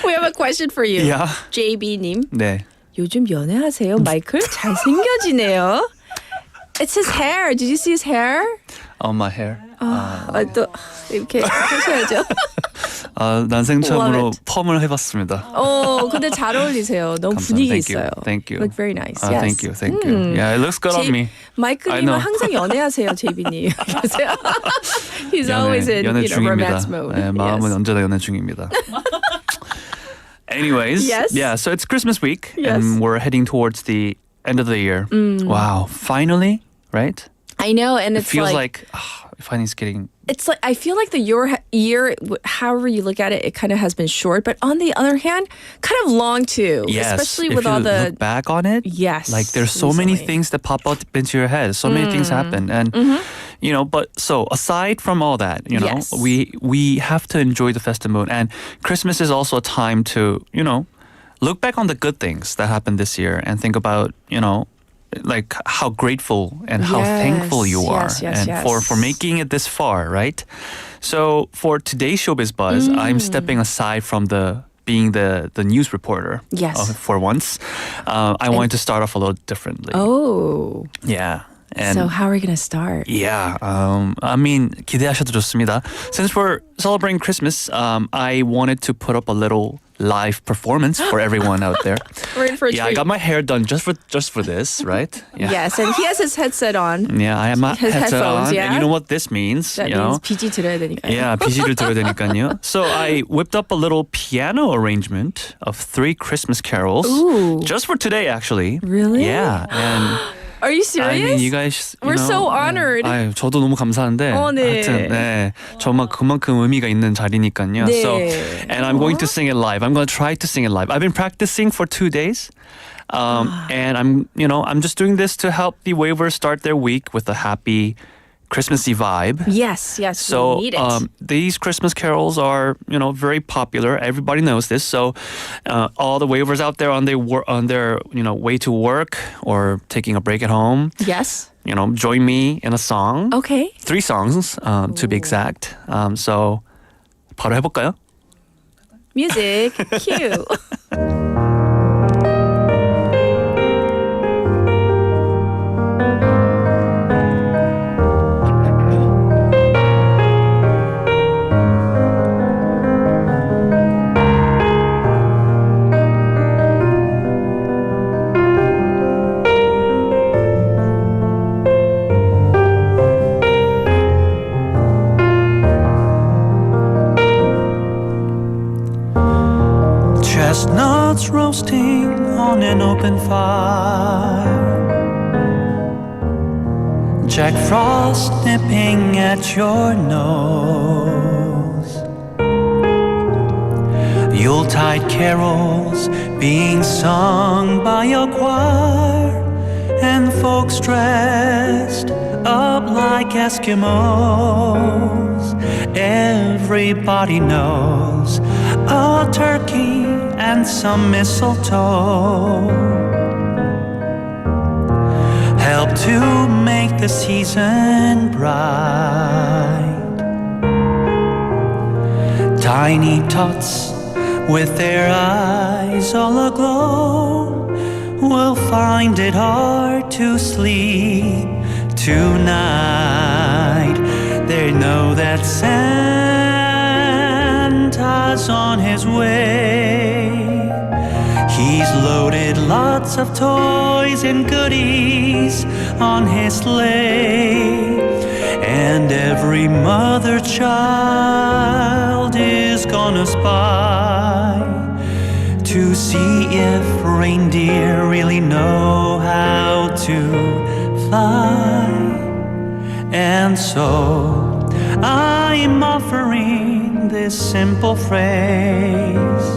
We have a question for you. Yeah. JB님. 네. 요즘 연애하세요? 마이클 잘생겨지네요. It's his hair. Did you see his hair? My hair. 또 이렇게 하셔야죠. 난생 처음으로 Love it. 펌을 해봤습니다. 근데 잘 어울리세요. 너무 감사합니다. 분위기 Thank you. 있어요. Thank you. Look very nice. Yes. Thank you. Thank you. Yeah, it looks good on me. I 마이클님은 know. 항상 연애하세요, JB님. He's always in 연애 중입니다. romance mode. 네, 마음은 Yes. 언제나 연애 중입니다. Anyways, Yes. yeah, so it's Christmas week, Yes. and we're heading towards the end of the year. Wow, finally, right? I know, and It it's feels like finally it's getting... it's like I feel like the year, however you look at it, it kind of has been short. But on the other hand, kind of long too. Yes, Especially if with you all the look back on it, yes, like there's so many recently. things that pop up into your head. So many things happen, and but so aside from all that, Yes. we have to enjoy the festive mood, and Christmas is also a time to look back on the good things that happened this year and think about like how grateful and how Yes, thankful you are, yes, and for making it this far, right? So for today's Showbiz Buzz, I'm stepping aside from being the news reporter. Yes. For once, I wanted to start off a little differently. Oh, Yeah. And so how are we gonna start? yeah, 기대하셔도 좋습니다. Since we're celebrating Christmas, I wanted to put up a little live performance for everyone out there. We're in for a Yeah, I treat. got my hair done just for this, right? Yeah. Yes, and he has his headset on. Yeah, I have my His headset headphones, on, yeah? and you know what this means, That means BG 들어야 되니까. Yeah, BG를 들어야 되니까요. So I whipped up a little piano arrangement of 3 Christmas carols. Ooh. Just for today, actually. Really? Yeah, and Are you serious? I mean, you guys, We're so honored. 아유, 저도 너무 감사한데. 네. 하여튼, 네, 정말 그만큼 의미가 있는 자리니까요. 네. So, and I'm going to sing it live. I'm going to try to sing it live. I've been practicing for 2 days. And I'm just doing this to help the waivers start their week with a happy Christmassy vibe. Yes, So we need it. these Christmas carols are, very popular. Everybody knows this. So all the waivers out there on their way to work or taking a break at home, Yes. join me in a song. Okay. 3 songs to be exact. So 바로 해볼까요? Music. Cue. Chestnuts roasting on an open fire, Jack Frost nipping at your nose, Yuletide carols being sung by a choir, and folks dressed up like Eskimos. Everybody knows a turkey and some mistletoe help to make the season bright. Tiny tots with their eyes all aglow will find it hard to sleep tonight. know that Santa's on his way. He's loaded lots of toys and goodies on his sleigh. And every mother child is gonna spy to see if reindeer really know how to fly. And so I'm offering this simple phrase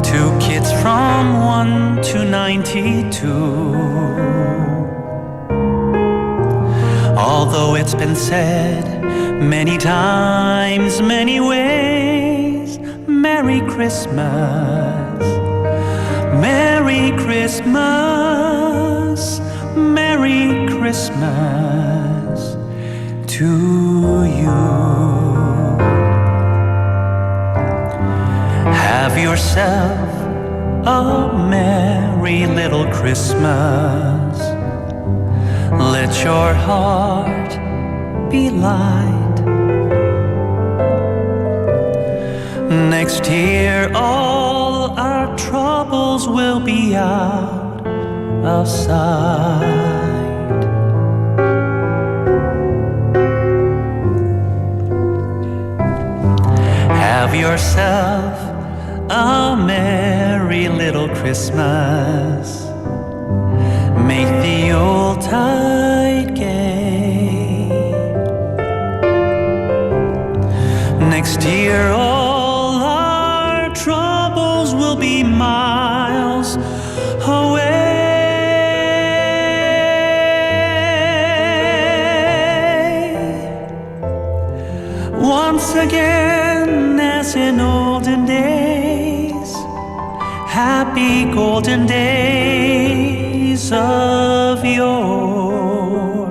to kids from 1 to 92. Although it's been said many times, many ways, Merry Christmas, Merry Christmas, Merry Christmas to you. Have yourself a merry little Christmas. Let your heart be light. Next year all our troubles will be out of sight. Have yourself a merry little Christmas. Make the Yuletide gay. Next year all our troubles will be miles away. Once again, as in olden days, happy golden days of yore.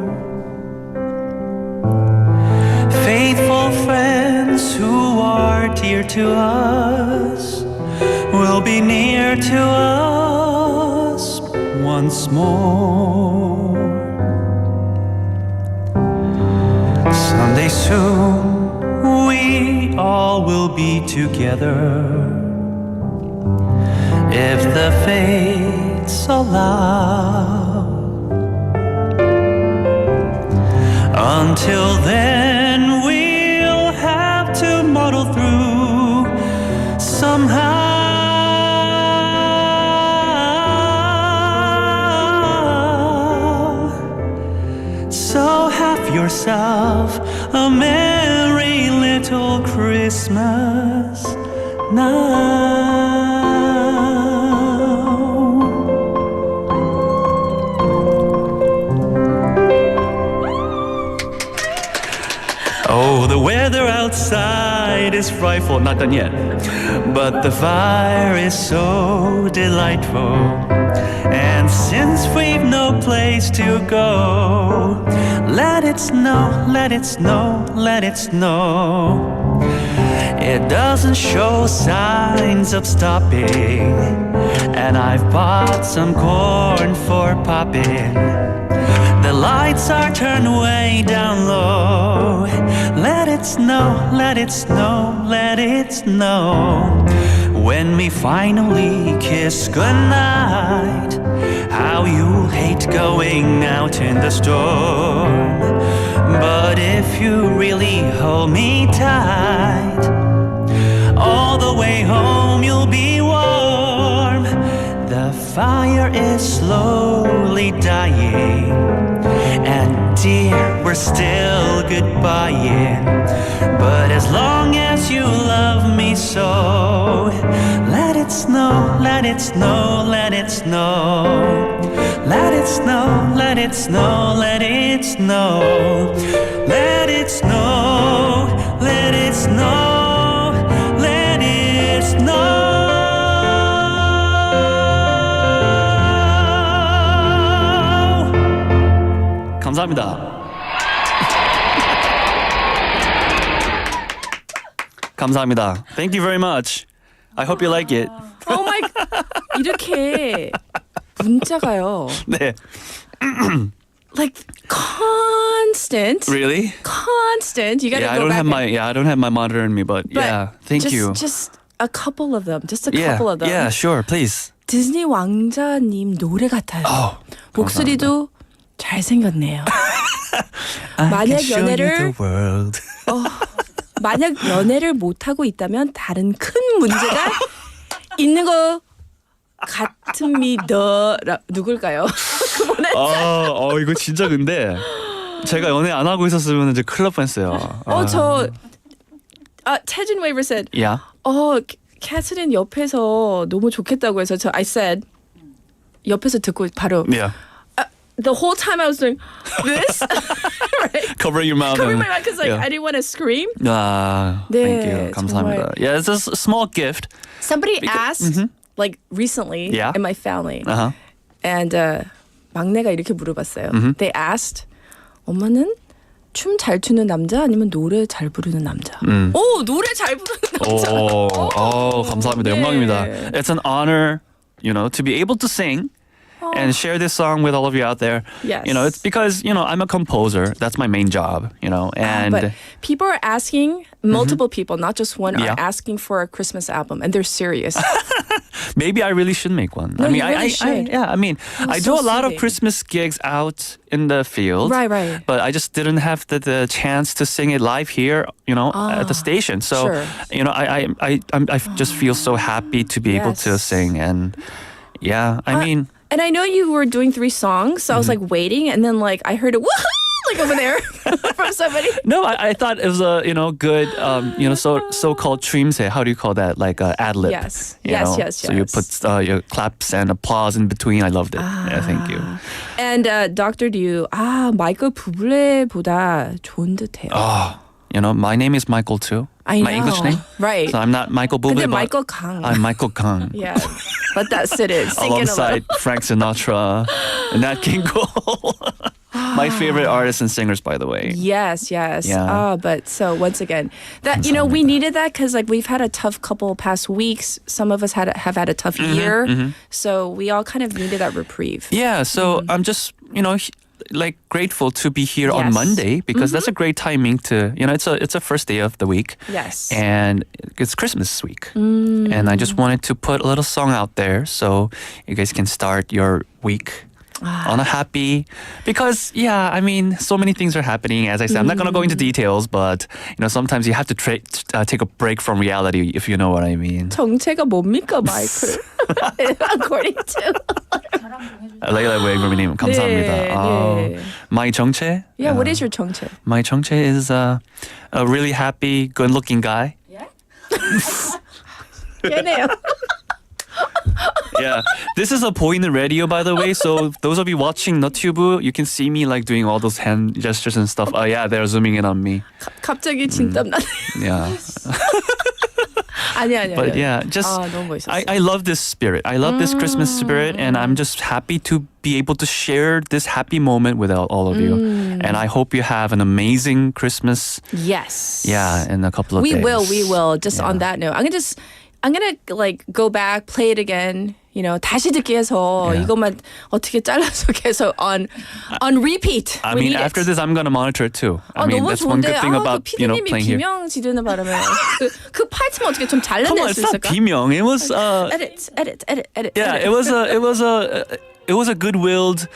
Faithful friends who are dear to us will be near to us once more. Someday soon we all will be together, if the fates allow. Until then we'll have to muddle through somehow. So have yourself a merry little Christmas now. Oh, the weather outside is frightful. Not done yet. But the fire is so delightful. And since we've no place to go, let it snow, let it snow, let it snow. It doesn't show signs of stopping, and I've bought some corn for popping. The lights are turned way down low. Let it snow, let it snow, let it snow. When we finally kiss goodnight, how you'll hate going out in the storm. But if you really hold me tight, all the way home you'll be warm. The fire is slowly dying, and dear, we're still goodbying. But as long as you love me so, let it snow, let it snow, let it snow. Let it snow, let it snow, let it snow. Let it snow, let it snow, let it snow. 감사합니다. 감사합니다. Thank you very much. I hope you like it. Oh my, 이렇게 문자가요. 네. like constant. Really? Constant. You got to Yeah, go back. I don't have my monitor in me, but yeah, thank you. Just a couple of them. Just a couple of them. Yeah, sure, please. 디즈니 왕자님 노래 같아요. Oh, 목소리도 잘생겼네요. 만약 연애를 만약 연애를 못 하고 있다면 다른 큰 문제가 있는 것 같습니다. 누굴까요? 이거 진짜 근데 제가 연애 안 하고 있었으면 이제 큰일 날 뻔했어요. 태진 웨이버 said. Yeah. 캐서린 옆에서 너무 좋겠다고 해서 I said 옆에서 듣고 바로 Yeah. The whole time I was doing this, right? Covering your mouth. Covering my mouth because I didn't want to scream. Thank you. 감사합니다. 정말. Yeah, it's a small gift. Somebody asked like recently in my family, and 막내가 이렇게 물어봤어요. They asked, 엄마는 춤 잘 추는 남자 아니면 노래 잘 부르는 남자? 오, 노래 잘 부르는 남자. 감사합니다. 영광입니다. It's an honor, to be able to sing. And share this song with all of you out there. Yes. It's because, I'm a composer. That's my main job, and but people are asking, multiple people, not just one, are asking for a Christmas album, and they're serious. maybe I really should make one. No, I mean, you really should. I do a lot of Christmas gigs out in the field. Right. But I just didn't have the chance to sing it live here, at the station. So, Sure. I just feel so happy to be able to sing. And yeah, And I know you were doing 3 songs, so I was like waiting, and then like I heard a woohoo like over there from somebody. No, I thought it was a good so-called 추임새. How do you call that? Like ad lib. Yes. you Yes, know? yes, So you put your claps and applause in between. I loved it. Yeah, thank you. And Dr. Liu, 마이클 부블레보다 좋은 듯해요. My name is Michael too. I My know. English name. Right. So I'm not Michael Bublé. 근데 but Michael Kang. I'm Michael Kang. Yeah. Let that sit in. Sink in a Alongside little. Frank Sinatra and Nat King Cole. My favorite artists and singers, by the way. Yes. Yeah. But so once again, that we needed that because like we've had a tough couple past weeks. Some of us have had a tough year, so we all kind of needed that reprieve. Yeah. So I'm just like grateful to be here on Monday because that's a great timing to it's a first day of the week. Yes. And it's Christmas week. And I just wanted to put a little song out there so you guys can start your week on a happy, because so many things are happening. As I said, I'm not going to go into details, but sometimes you have to take a break from reality, if you know what I mean. 정체가 뭡니까, 마이클? According to 레일라 웨이버님 감사합니다. 네. My 정체? Yeah, what is your 정체? My 정체 is a really happy, good-looking guy. 걔네요. Yeah, this is a 보이는 radio, by the way. So those of you watching 너튜브, you can see me like doing all those hand gestures and stuff. Yeah, they're zooming in on me. 갑자기 진땀 나네. Yeah. 아니야. But yeah, just 너무 멋있었어. I love this spirit. I love this Christmas spirit, and I'm just happy to be able to share this happy moment with all of you. And I hope you have an amazing Christmas. Yes. Yeah, in a couple of days. We will. Just on that note, I'm gonna like go back, play it again. 다시 듣기 해서 이것만 어떻게 잘라서 계속 on repeat. I mean, after this, I'm gonna monitor it too. I mean, 너무 that's one 좋은데. good thing about 그 PD님이 playing here. 비명 지르는 바람에 그 파트만 어떻게 좀 Come on, 잘라낼 it's 수 not 있을까? 비명. It was edit. Yeah, it was a good-willed,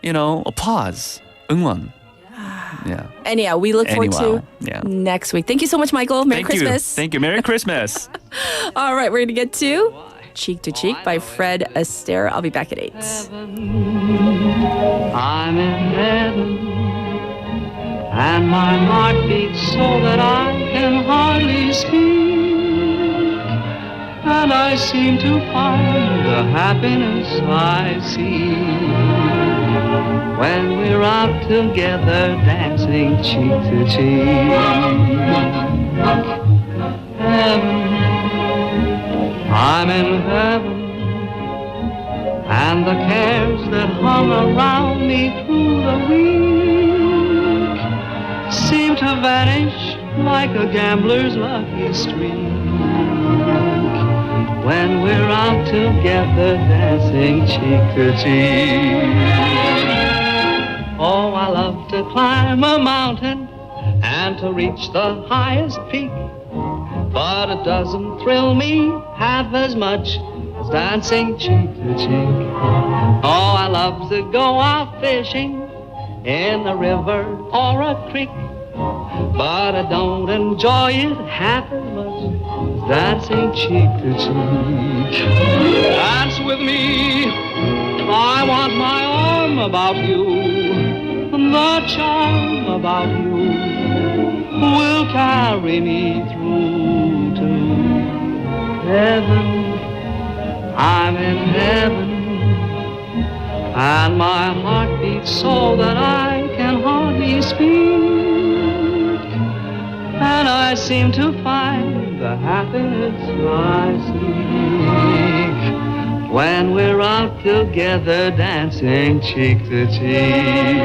applause. 응원. Yeah. Anyhow, we look forward to next week. Thank you so much, Michael. Merry Christmas. Thank you. Merry Christmas. All right, we're going to get to Cheek to Cheek by Fred Astaire. I'll be back at 8. I'm in heaven, and my heart beats so that I can hardly speak, and I seem to find the happiness I see when we're out together dancing cheek to cheek. Heaven, I'm in heaven, and the cares that hung around me through the week seem to vanish like a gambler's lucky streak when we're out together dancing cheek to cheek. Oh, to climb a mountain and to reach the highest peak. But it doesn't thrill me half as much as dancing cheek to cheek. Oh, I love to go out fishing in a river or a creek, but I don't enjoy it half as much as dancing cheek to cheek. Dance with me, I want my arm about you, the charm about you will carry me through to heaven. I'm in heaven, and my heart beats so that I can hardly speak, and I seem to find the happiness I seek when we're out together dancing cheek to cheek.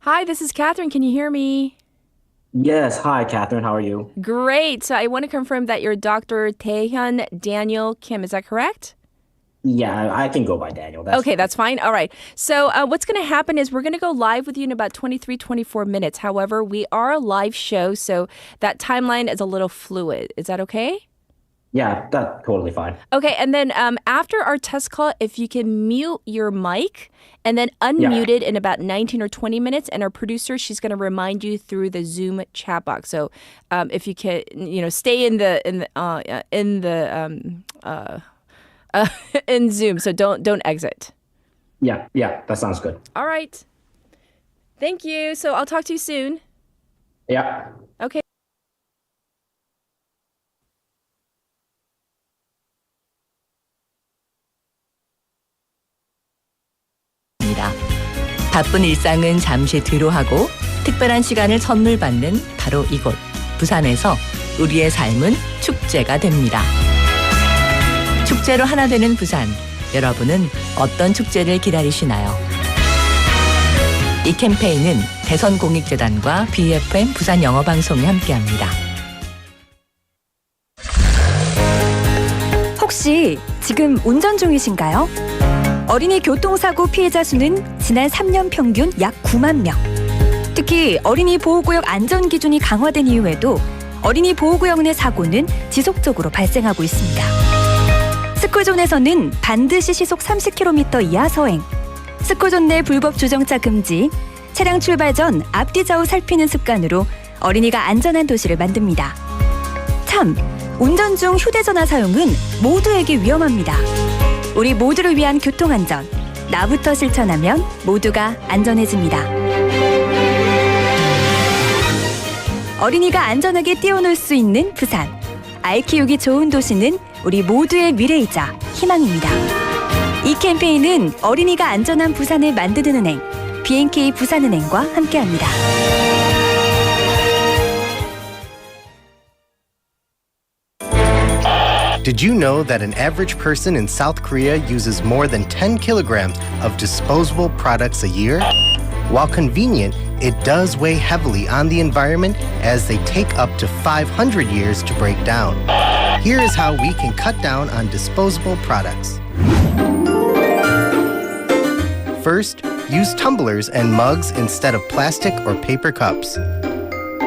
Hi, this is Catherine. Can you hear me? Yes. Hi, Catherine. How are you? Great. So I want to confirm that you're Dr. Taehyun Daniel Kim. Is that correct? Yeah, I can go by Daniel. Okay, that's fine. All right. So what's going to happen is we're going to go live with you in about 24 minutes. However, we are a live show, so that timeline is a little fluid. Is that okay? Yeah, that's totally fine. Okay, and then after our test call, if you can mute your mic and then unmute it in about 19 or 20 minutes, and our producer, she's going to remind you through the Zoom chat box. So if you can, stay in Zoom, so don't exit. Yeah, that sounds good. All right. Thank you. So I'll talk to you soon. Yeah. Okay. 바쁜 일상은 잠시 뒤로 하고 특별한 시간을 선물 받는 바로 이곳 부산에서 우리의 삶은 축제가 됩니다. 축제로 하나 되는 부산, 여러분은 어떤 축제를 기다리시나요? 이 캠페인은 대선공익재단과 befm 부산영어방송이 함께합니다. 혹시 지금 운전 중이신가요? 어린이 교통사고 피해자 수는 지난 3년 평균 약 9만 명. 특히 어린이 보호구역 안전기준이 강화된 이후에도 어린이 보호구역 내 사고는 지속적으로 발생하고 있습니다. 스쿨존에서는 반드시 시속 30km 이하 서행, 스쿨존 내 불법 주정차 금지, 차량 출발 전 앞뒤 좌우 살피는 습관으로 어린이가 안전한 도시를 만듭니다. 참, 운전 중 휴대전화 사용은 모두에게 위험합니다. 우리 모두를 위한 교통안전, 나부터 실천하면 모두가 안전해집니다. 어린이가 안전하게 뛰어놀 수 있는 부산. 아이 키우기 좋은 도시는 우리 모두의 미래이자 희망입니다. 이 캠페인은 어린이가 안전한 부산을 만드는 은행, B&K 부산은행과 함께합니다. Did you know that an average person in South Korea uses more than 10 kilograms of disposable products a year? While convenient, it does weigh heavily on the environment as they take up to 500 years to break down. Here is how we can cut down on disposable products. First, use tumblers and mugs instead of plastic or paper cups.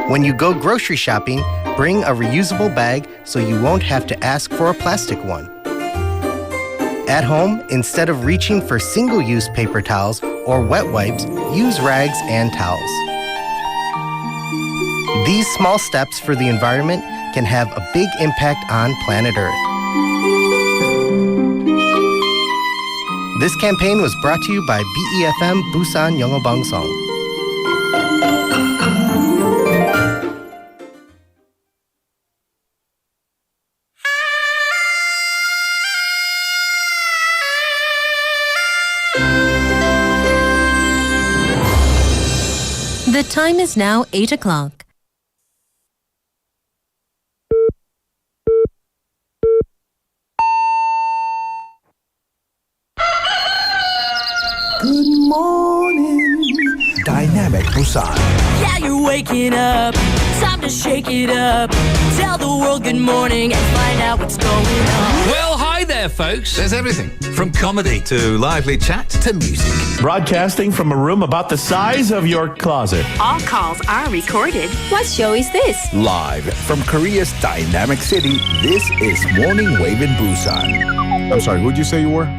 When you go grocery shopping, bring a reusable bag so you won't have to ask for a plastic one. At home, instead of reaching for single-use paper towels or wet wipes, use rags and towels. These small steps for the environment can have a big impact on planet Earth. This campaign was brought to you by befm Busan 영어방송. The time is now 8 o'clock. Good morning, Dynamic Busan. Yeah, you're waking up. Time to shake it up. Tell the world good morning and find out what's going on. Well, hi there, folks. There's everything from comedy to lively chat to music. Broadcasting from a room about the size of your closet. All calls are recorded. What show is this? Live from Korea's dynamic city, this is Morning Wave in Busan. I'm sorry, who'd you say you were?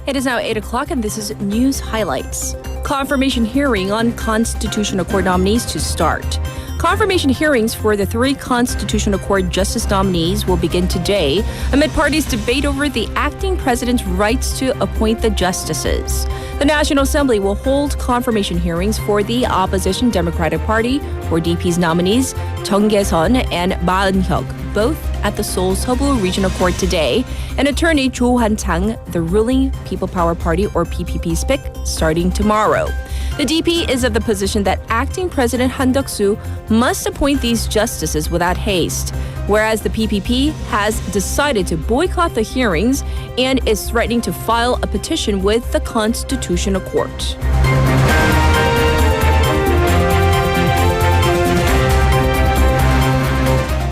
It is now 8 o'clock and this is News Highlights. Confirmation hearing on Constitutional Court nominees to start. Confirmation hearings for the 3 Constitutional Court justice nominees will begin today amid parties' debate over the acting president's rights to appoint the justices. The National Assembly will hold confirmation hearings for the opposition Democratic Party, or DP's nominees, Jung Ge-sun and Ma Eun-hyuk, both at the Seoul Seobu Regional Court today, and attorney Cho Han-chang, the ruling People Power Party, or PPP's pick, starting tomorrow. The DP is of the position that acting President Han Duck-soo must appoint these justices without haste, whereas the PPP has decided to boycott the hearings and is threatening to file a petition with the Constitutional Court.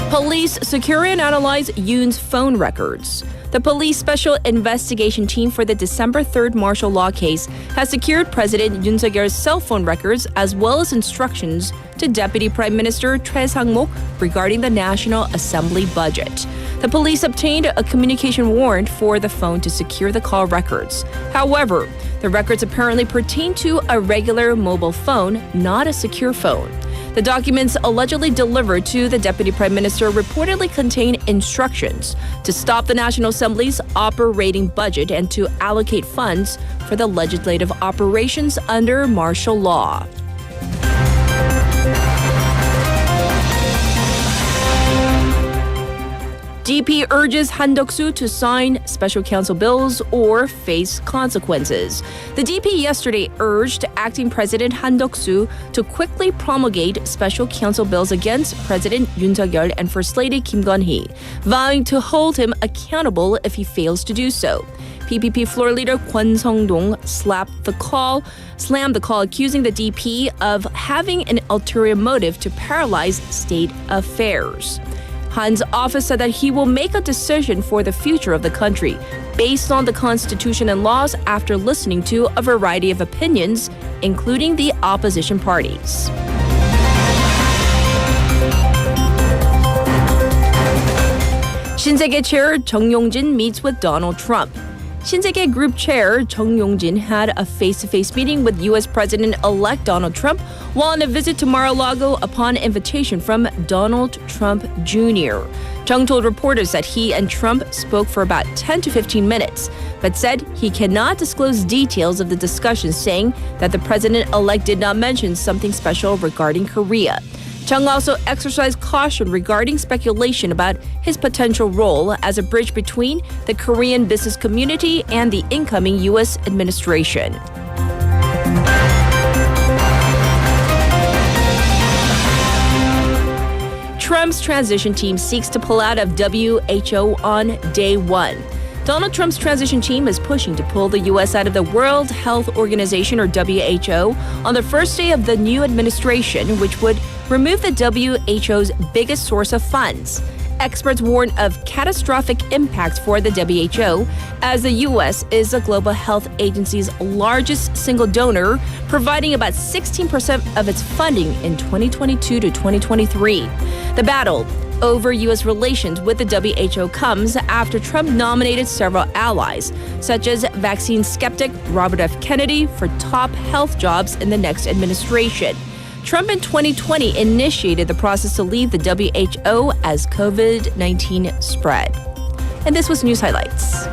Police secure and analyze Yoon's phone records. The police special investigation team for the December 3rd martial law case has secured President Yoon Suk-yeol's cell phone records as well as instructions to Deputy Prime Minister Choi Sang-mok regarding the National Assembly budget. The police obtained a communication warrant for the phone to secure the call records. However, the records apparently pertain to a regular mobile phone, not a secure phone. The documents allegedly delivered to the Deputy Prime Minister reportedly contain instructions to stop the National Assembly's operating budget and to allocate funds for the legislative operations under martial law. DP urges Han Duck-soo to sign special counsel bills or face consequences. The DP yesterday urged acting President Han Duck-soo to quickly promulgate special counsel bills against President Yoon Suk-yeol and First Lady Kim Gun-hee, vowing to hold him accountable if he fails to do so. PPP floor leader Kwon Sung-dong slammed the call, accusing the DP of having an ulterior motive to paralyze state affairs. Han's office said that he will make a decision for the future of the country based on the Constitution and laws after listening to a variety of opinions, including the opposition parties. Shinsegae chair Jung Yong-jin meets with Donald Trump. Shinsegae Group Chair Jung Yong-jin had a face-to-face meeting with U.S. President-elect Donald Trump while on a visit to Mar-a-Lago upon invitation from Donald Trump Jr. Jung told reporters that he and Trump spoke for about 10 to 15 minutes, but said he cannot disclose details of the discussion, saying that the president-elect did not mention something special regarding Korea. Chung also exercised caution regarding speculation about his potential role as a bridge between the Korean business community and the incoming U.S. administration. Trump's transition team seeks to pull out of WHO on day one. Donald Trump's transition team is pushing to pull the U.S. out of the World Health Organization, or WHO, on the first day of the new administration, which would remove the WHO's biggest source of funds. Experts warn of catastrophic impacts for the WHO, as the U.S. is the global health agency's largest single donor, providing about 16% of its funding in 2022 to 2023. The battle over U.S. relations with the WHO comes after Trump nominated several allies, such as vaccine skeptic Robert F. Kennedy, for top health jobs in the next administration. Trump in 2020 initiated the process to leave the WHO as COVID-19 spread. And this was News Highlights.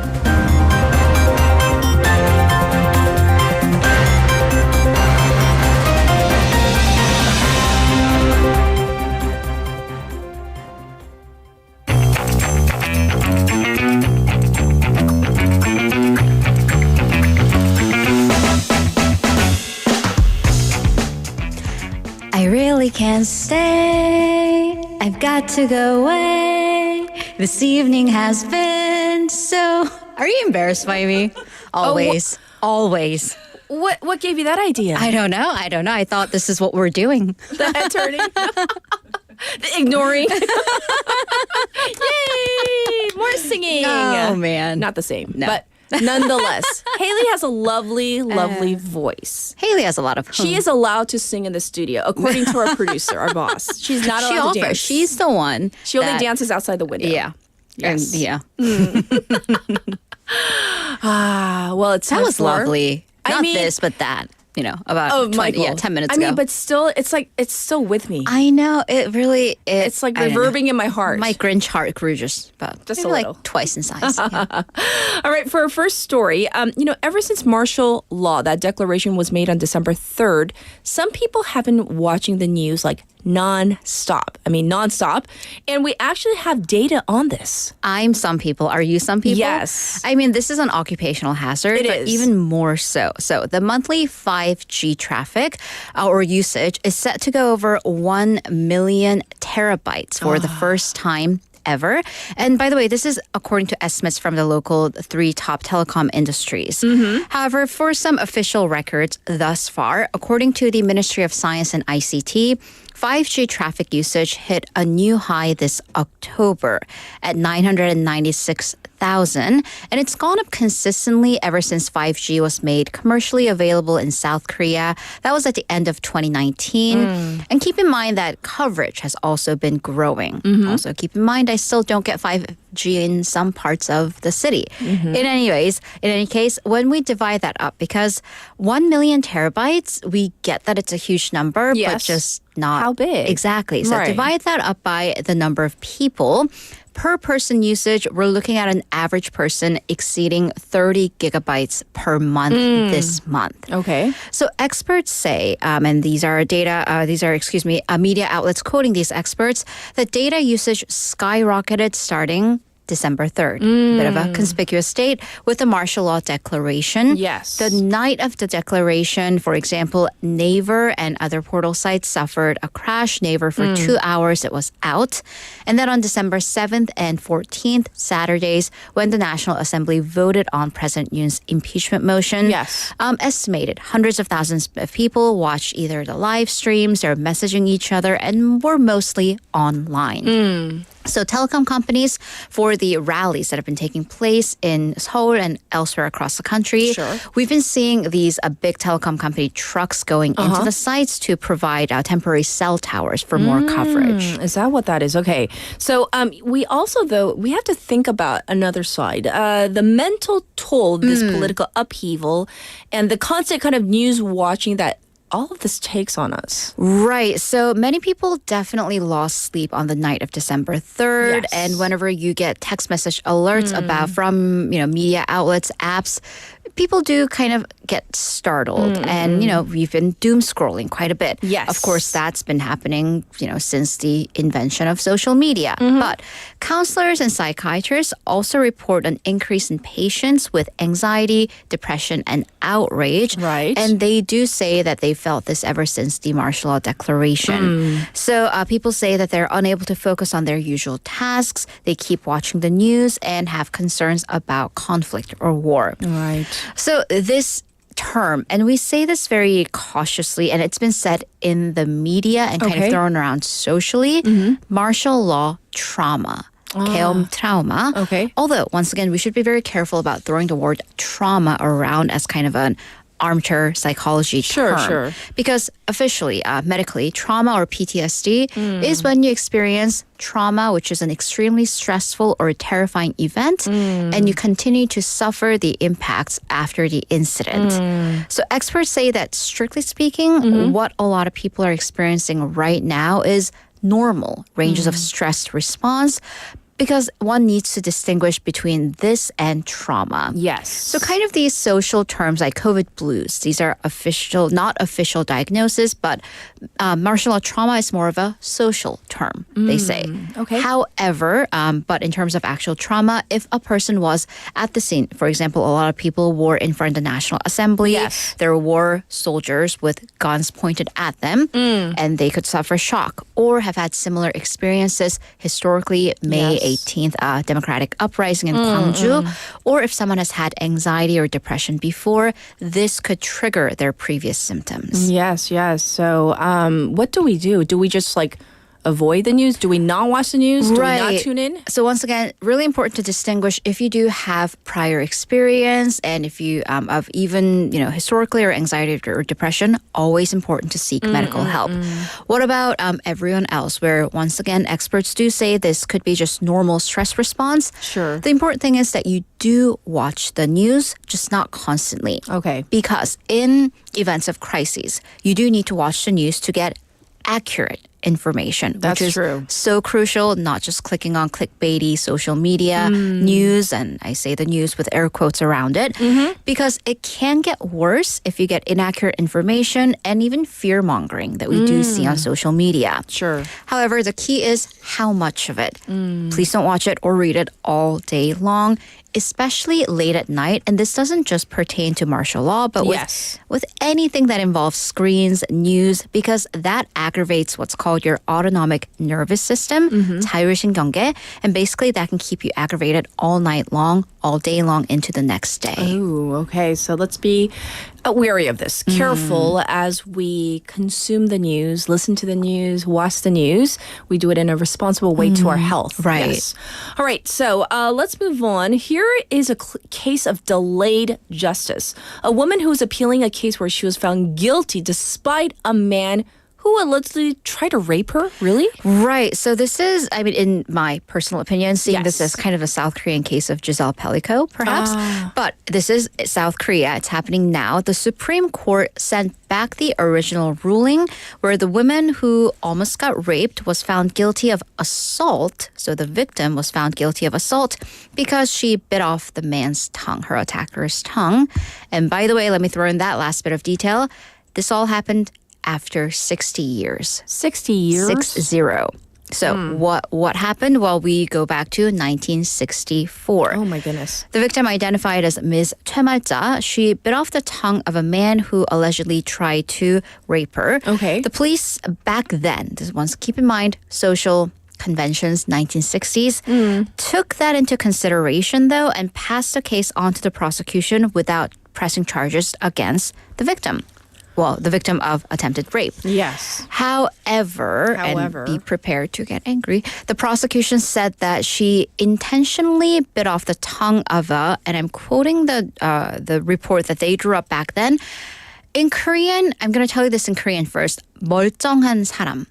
I really can't stay. I've got to go away. This evening has been so... Are you embarrassed by me? Always. Always. What gave you that idea? I don't know. I thought this is what we're doing. The head turning. The ignoring. Yay! More singing. Oh, man. Not the same. No. But nonetheless, Haley has a lovely, lovely voice. Haley has a lot of... She is allowed to sing in the studio, according to our producer, our boss. She's not allowed to dance. She's the one. She only dances outside the window. Yeah. Yes. Yeah. Well, it's that was lovely. Not this, but that. You know, about 10 minutes ago. I mean, but still, it's still with me. I know. It really... It's like reverbing in my heart. My Grinch heart grew just a little. Like twice in size. Yeah. All right, for our first story, ever since martial law, that declaration was made on December 3rd, some people have been watching the news like nonstop. And we actually have data on this. I'm some people. Are you some people? Yes. I mean, this is an occupational hazard, but even more so. So the monthly 5G traffic or usage is set to go over 1 million terabytes for the first time ever. And by the way, this is according to estimates from the local 3 top telecom industries. However, for some official records thus far, according to the Ministry of Science and ICT, 5G traffic usage hit a new high this October at 996,000, and it's gone up consistently ever since 5G was made commercially available in South Korea. That was at the end of 2019. And keep in mind that coverage has also been growing. Also, keep in mind I still don't get 5G in some parts of the city. In any case, when we divide that up, because 1 million terabytes, we get that it's a huge number, but just not how big. Exactly. So divide that up by the number of people. Per person usage, we're looking at an average person exceeding 30 gigabytes per month this month. Okay. So experts say, and these are media outlets quoting these experts, that data usage skyrocketed starting December 3rd. Bit of a conspicuous date with the martial law declaration. Yes. The night of the declaration, for example, Naver and other portal sites suffered a crash. Naver for 2 hours, it was out. And then on December 7th and 14th, Saturdays, when the National Assembly voted on President Yoon's impeachment motion, estimated hundreds of thousands of people watched either the live streams or messaging each other and were mostly online. So telecom companies, for the rallies that have been taking place in Seoul and elsewhere across the country, we've been seeing these big telecom company trucks going into the sites to provide temporary cell towers for more coverage. Is that what that is? Okay. So we also, though, we have to think about another side. The mental toll of this political upheaval and the constant kind of news watching that all of this takes on us. Right. So many people definitely lost sleep on the night of December 3rd. Yes. And whenever you get text message alerts about from media outlets, apps, people do kind of get startled. And, we've been doom scrolling quite a bit. Yes. Of course, that's been happening, since the invention of social media. But counselors and psychiatrists also report an increase in patients with anxiety, depression, and outrage. Right. And they do say that they felt this ever since the martial law declaration. So people say that they're unable to focus on their usual tasks. They keep watching the news and have concerns about conflict or war. Right. So this term, and we say this very cautiously, and it's been said in the media and kind of thrown around socially, martial law trauma. 계엄 trauma. Okay. Although, once again, we should be very careful about throwing the word trauma around as kind of an armchair psychology term. Sure. Because officially, medically, trauma or PTSD is when you experience trauma, which is an extremely stressful or terrifying event, and you continue to suffer the impacts after the incident. So experts say that, strictly speaking, what a lot of people are experiencing right now is normal ranges of stress response, because one needs to distinguish between this and trauma. Yes. So kind of these social terms like COVID blues, these are not official diagnosis, but martial law trauma is more of a social term, they say. Okay. However, but in terms of actual trauma, if a person was at the scene, for example, a lot of people were in front of the National Assembly. Yes. There were soldiers with guns pointed at them, and they could suffer shock or have had similar experiences historically. May 18th Democratic uprising in Gwangju, or if someone has had anxiety or depression before, this could trigger their previous symptoms. Yes. So what do we do? Do we just avoid the news? Do we not watch the news? Do we not tune in? So once again, really important to distinguish if you do have prior experience and if you have even, historically or anxiety or depression, always important to seek medical help. What about everyone else, where once again, experts do say this could be just normal stress response? Sure. The important thing is that you do watch the news, just not constantly. Okay. Because in events of crises, you do need to watch the news to get accurate information. That's which is true. So crucial, not just clicking on clickbaity social media news, and I say the news with air quotes around it, because it can get worse if you get inaccurate information and even fear-mongering that we do see on social media. Sure. However, the key is how much of it. Please don't watch it or read it all day long, especially late at night. And this doesn't just pertain to martial law, but with anything that involves screens, news, because that aggravates what's called your autonomic nervous system, 자율신경계, and basically that can keep you aggravated all night long, all day long into the next day. Ooh, okay. So let's be wary of this. Careful as we consume the news, listen to the news, watch the news. We do it in a responsible way to our health. Right. Yes. All right. So let's move on. Here is a case of delayed justice. A woman who was appealing a case where she was found guilty despite a man who allegedly tried to rape her? Really? Right. So this is, in my personal opinion, seeing this as kind of a South Korean case of Giselle Pellico, perhaps. But this is South Korea. It's happening now. The Supreme Court sent back the original ruling where the woman who almost got raped was found guilty of assault. So the victim was found guilty of assault because she bit off the man's tongue, her attacker's tongue. And by the way, let me throw in that last bit of detail. This all happened after 60 years. 60 years? 60. So what happened? Well, we go back to 1964. Oh my goodness. The victim, identified as Ms. Choi, she bit off the tongue of a man who allegedly tried to rape her. Okay. The police back then, once keep in mind, social conventions, 1960s, took that into consideration though and passed the case on to the prosecution without pressing charges against the victim. Well, the victim of attempted rape. Yes. However, and be prepared to get angry, the prosecution said that she intentionally bit off the tongue of and I'm quoting the report that they drew up back then. In Korean, I'm going to tell you this in Korean first. 멀쩡한 사람.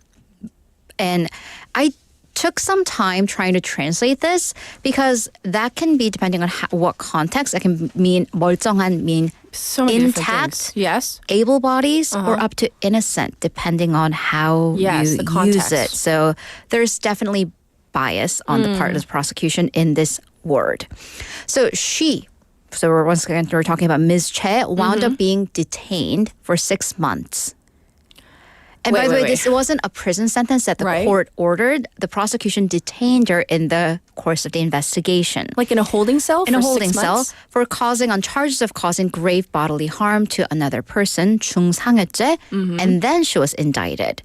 And I took some time trying to translate this because that can be, depending on what context, that can mean 멀쩡한 mean so many intact, yes, able bodies, or up to innocent, depending on how you use it. So there's definitely bias on the part of the prosecution in this word. So she So we're talking about Ms. Che, wound up being detained for 6 months. And by the way, this wasn't a prison sentence that the court ordered. The prosecution detained her in the course of the investigation. Like in a holding cell? In for a holding 6 cell months? for on charges of causing grave bodily harm to another person, 중상해죄, and then she was indicted.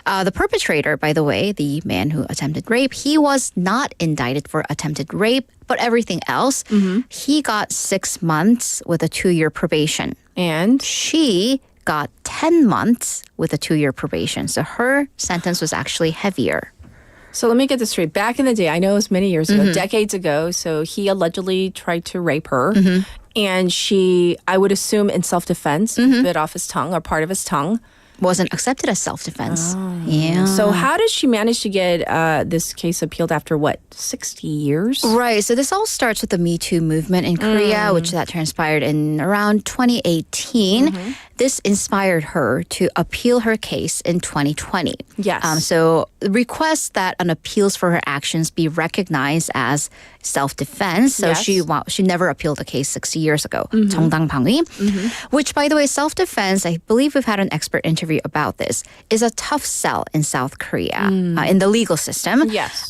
The perpetrator, by the way, the man who attempted rape, he was not indicted for attempted rape, but everything else, he got 6 months with a 2-year probation. And she got 10 months with a 2-year probation. So her sentence was actually heavier. So let me get this straight. Back in the day, I know it was many years ago, decades ago, so he allegedly tried to rape her. And she, I would assume in self-defense, bit off his tongue or part of his tongue. Wasn't accepted as self-defense. Yeah. So how did she manage to get this case appealed after, 60 years? Right. So this all starts with the Me Too movement in Korea, which that transpired in around 2018. This inspired her to appeal her case in 2020. Yes. So request that an appeals for her actions be recognized as self-defense. So she never appealed the case 60 years ago. 정당방위. Which, by the way, self-defense, I believe we've had an expert interview about this, is a tough sell in South Korea, in the legal system. Yes.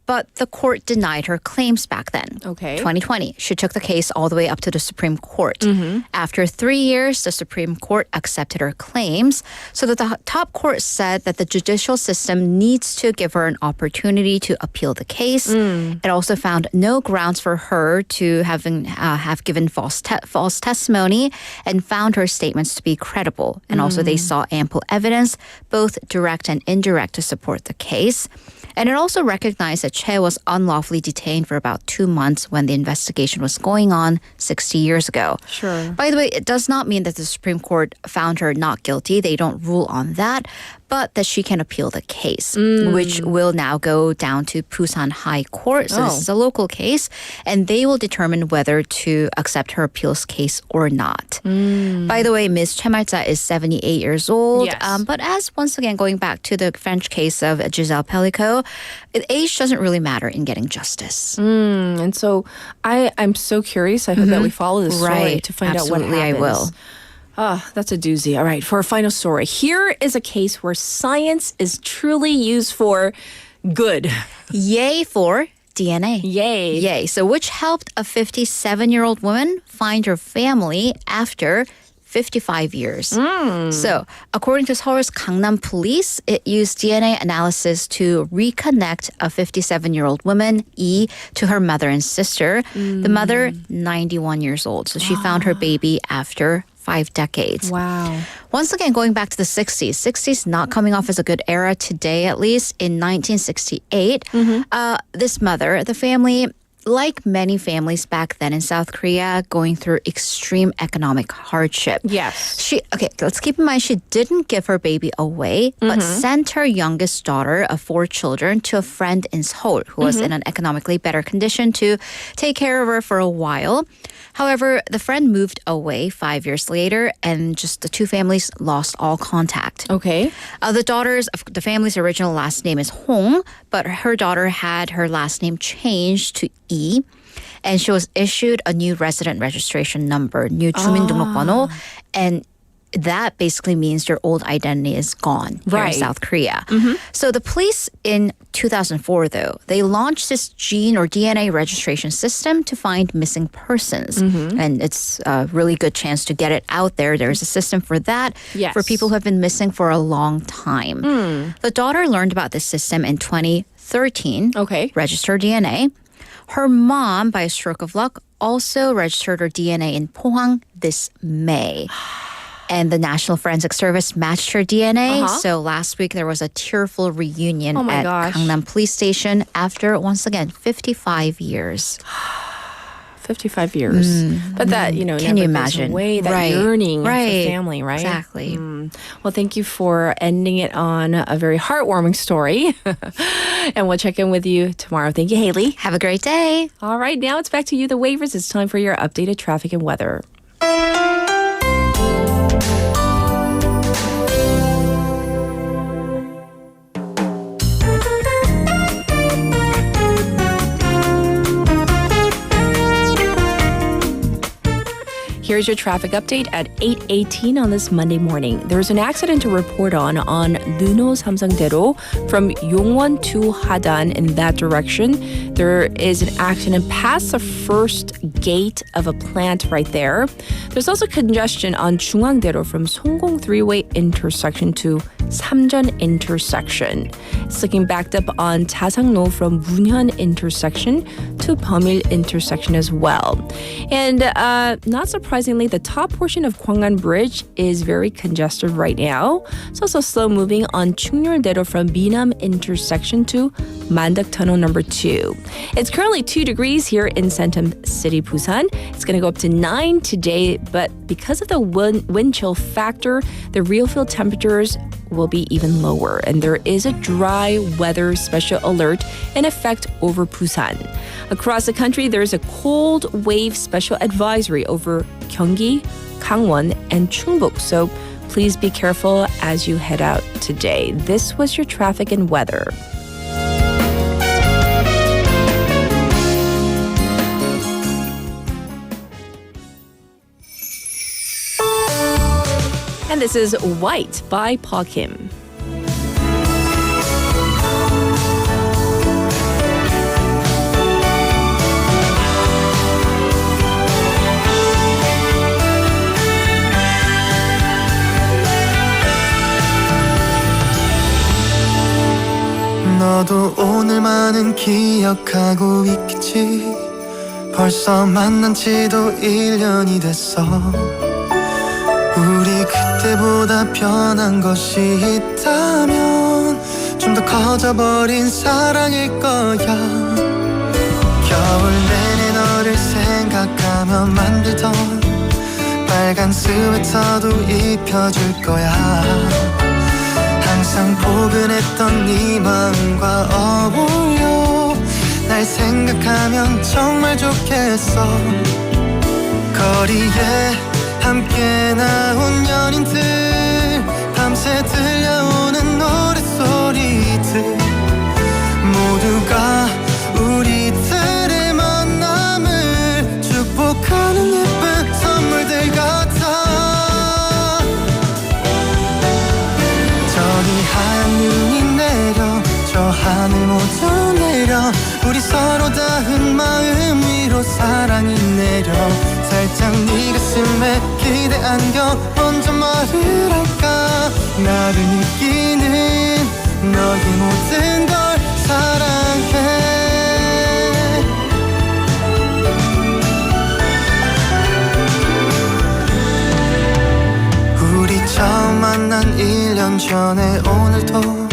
But the court denied her claims back then. Okay. 2020. She took the case all the way up to the Supreme Court. After 3 years, the Supreme Court accepted her claims. So that the top court said that the judicial system needs to give her an opportunity to appeal the case. It also found no grounds for her to have given false testimony and found her statements to be credible. And also they saw ample evidence, both direct and indirect, to support the case. And it also recognized that Che was unlawfully detained for about 2 months when the investigation was going on 60 years ago. Sure. By the way, it does not mean that the Supreme Court found her not guilty. They don't rule on that. But that she can appeal the case, which will now go down to Busan High Court. So this is a local case, and they will determine whether to accept her appeals case or not. By the way, Ms. Che Malja is 78 years old. Yes. But as, once again, going back to the French case of Giselle Pellico, age doesn't really matter in getting justice. And so I'm so curious. I hope that we follow this story to find out what happens. Absolutely, I will. That's a doozy. All right, for our final story. Here is a case where science is truly used for good. Yay for DNA. Yay. Yay. So which helped a 57-year-old woman find her family after 55 years. So, according to Seoul's Gangnam Police, it used DNA analysis to reconnect a 57-year-old woman, E, to her mother and sister. The mother, 91 years old. So she found her baby after 5 decades. Wow. Once again, going back to the 60s. 60s not coming off as a good era today, at least. In 1968, this mother, the family, like many families back then in South Korea, going through extreme economic hardship. Yes. Let's keep in mind, she didn't give her baby away, but sent her youngest daughter of 4 children to a friend in Seoul who was in an economically better condition to take care of her for a while. However, the friend moved away 5 years later, and just the 2 families lost all contact. Okay. The family's original last name is Hong, but her daughter had her last name changed to E, and she was issued a new resident registration number, new 주민등록번호, and that basically means your old identity is gone here in South Korea. So the police in 2004, though, they launched this gene or DNA registration system to find missing persons. And it's a really good chance to get it out there. There's a system for that for people who have been missing for a long time. The daughter learned about this system in 2013, registered DNA. Her mom, by a stroke of luck, also registered her DNA in Pohang this May. And the National Forensic Service matched her DNA. So last week there was a tearful reunion at Gangnam Police Station after, once again, 55 years. 55 years. But that, can you imagine? Away, that yearning for family, right? Exactly. Well, thank you for ending it on a very heartwarming story. And we'll check in with you tomorrow. Thank you, Haley. Have a great day. All right, now it's back to you, the waivers. It's time for your updated traffic and weather. Here's your traffic update at 8:18 on this Monday morning. There's an accident to report on Luno Samsangdaero from Yongwon to Hadan in that direction. There is an accident past the first gate of a plant right there. There's also congestion on Jungangdaero from Songgong three-way intersection to Samjeon intersection. It's looking backed up on Jasangno from Munhyun intersection to Pamil intersection as well. And not surprisingly, the top portion of Gwangan Bridge is very congested right now. It's also slow moving on Chungnyeol-daero from Minam intersection to Mandak Tunnel number 2. It's currently 2 degrees here in Centum City, Busan. It's going to go up to 9 today, but because of the wind chill factor, the real field temperatures will be even lower, and there is a dry weather special alert in effect over Busan. Across the country, there's a cold wave special advisory over Gyeonggi, Gangwon, and Chungbuk, so please be careful as you head out today. This was your traffic and weather. And this is White by Park Kim. 너도 오늘만은 기억하고 있겠지. 벌써 만난 지도 1년이 됐어. 우리 그때보다 변한 것이 있다면 좀 더 커져버린 사랑일 거야. 겨울 내내 너를 생각하며 만들던 빨간 스웨터도 입혀줄 거야. 항상 포근했던 네 마음과 어울려. 날 생각하면 정말 좋겠어. 거리에 함께 나온 연인들, 밤새 들려오는 노랫소리들, 모두가 우리들의 만남을 축복하는 예쁜 선물들 같아. 저기 하얀 눈이 내려, 저 하늘 모두 내려, 우리 서로 닿은 마음 위로 사랑이 내려. 살짝 네 가슴에 기대 안겨 먼저 말을 할까. 나를 느끼는 너의 모든 걸 사랑해. 우리 처음 만난 1년 전에 오늘도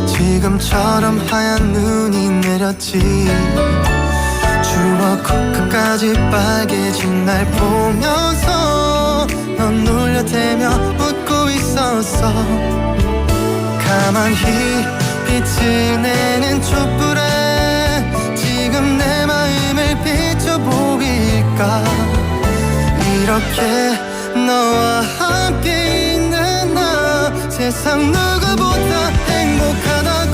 지금처럼 하얀 눈이 내렸지. 추억 끝까지 빨개진 날 보면서 넌 놀려대며 웃고 있었어. 가만히 빛을 내는 촛불에 지금 내 마음을 비춰보일까. 이렇게 너와 함께 있는 나 세상 누구보다 행복하다고.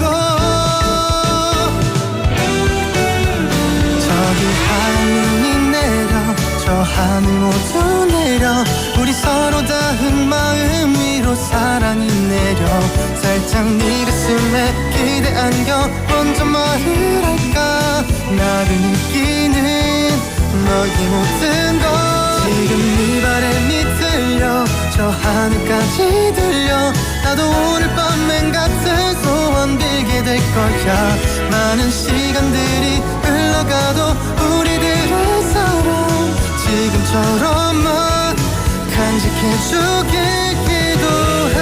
저기 하얀 눈이 내려, 저 하늘 모두 내려, 우리 서로 닿은 마음 위로 사랑이 내려. 살짝 네 가슴에 기대 안겨 먼저 말을 할까. 나를 느끼는 너의 모든 것. 지금 네 바람이 들려, 저 하늘까지 들려. 나도 오늘 밤 맹 같은 소원 빌게 될 거야. 많은 시간들이 흘러가도 우리들의 사랑 지금처럼만 간직해주길 기도해.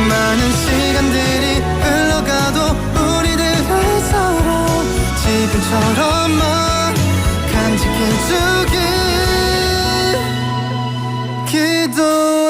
많은 시간들이 흘러가도 우리들의 사랑 지금처럼만 간직해주길 기도해.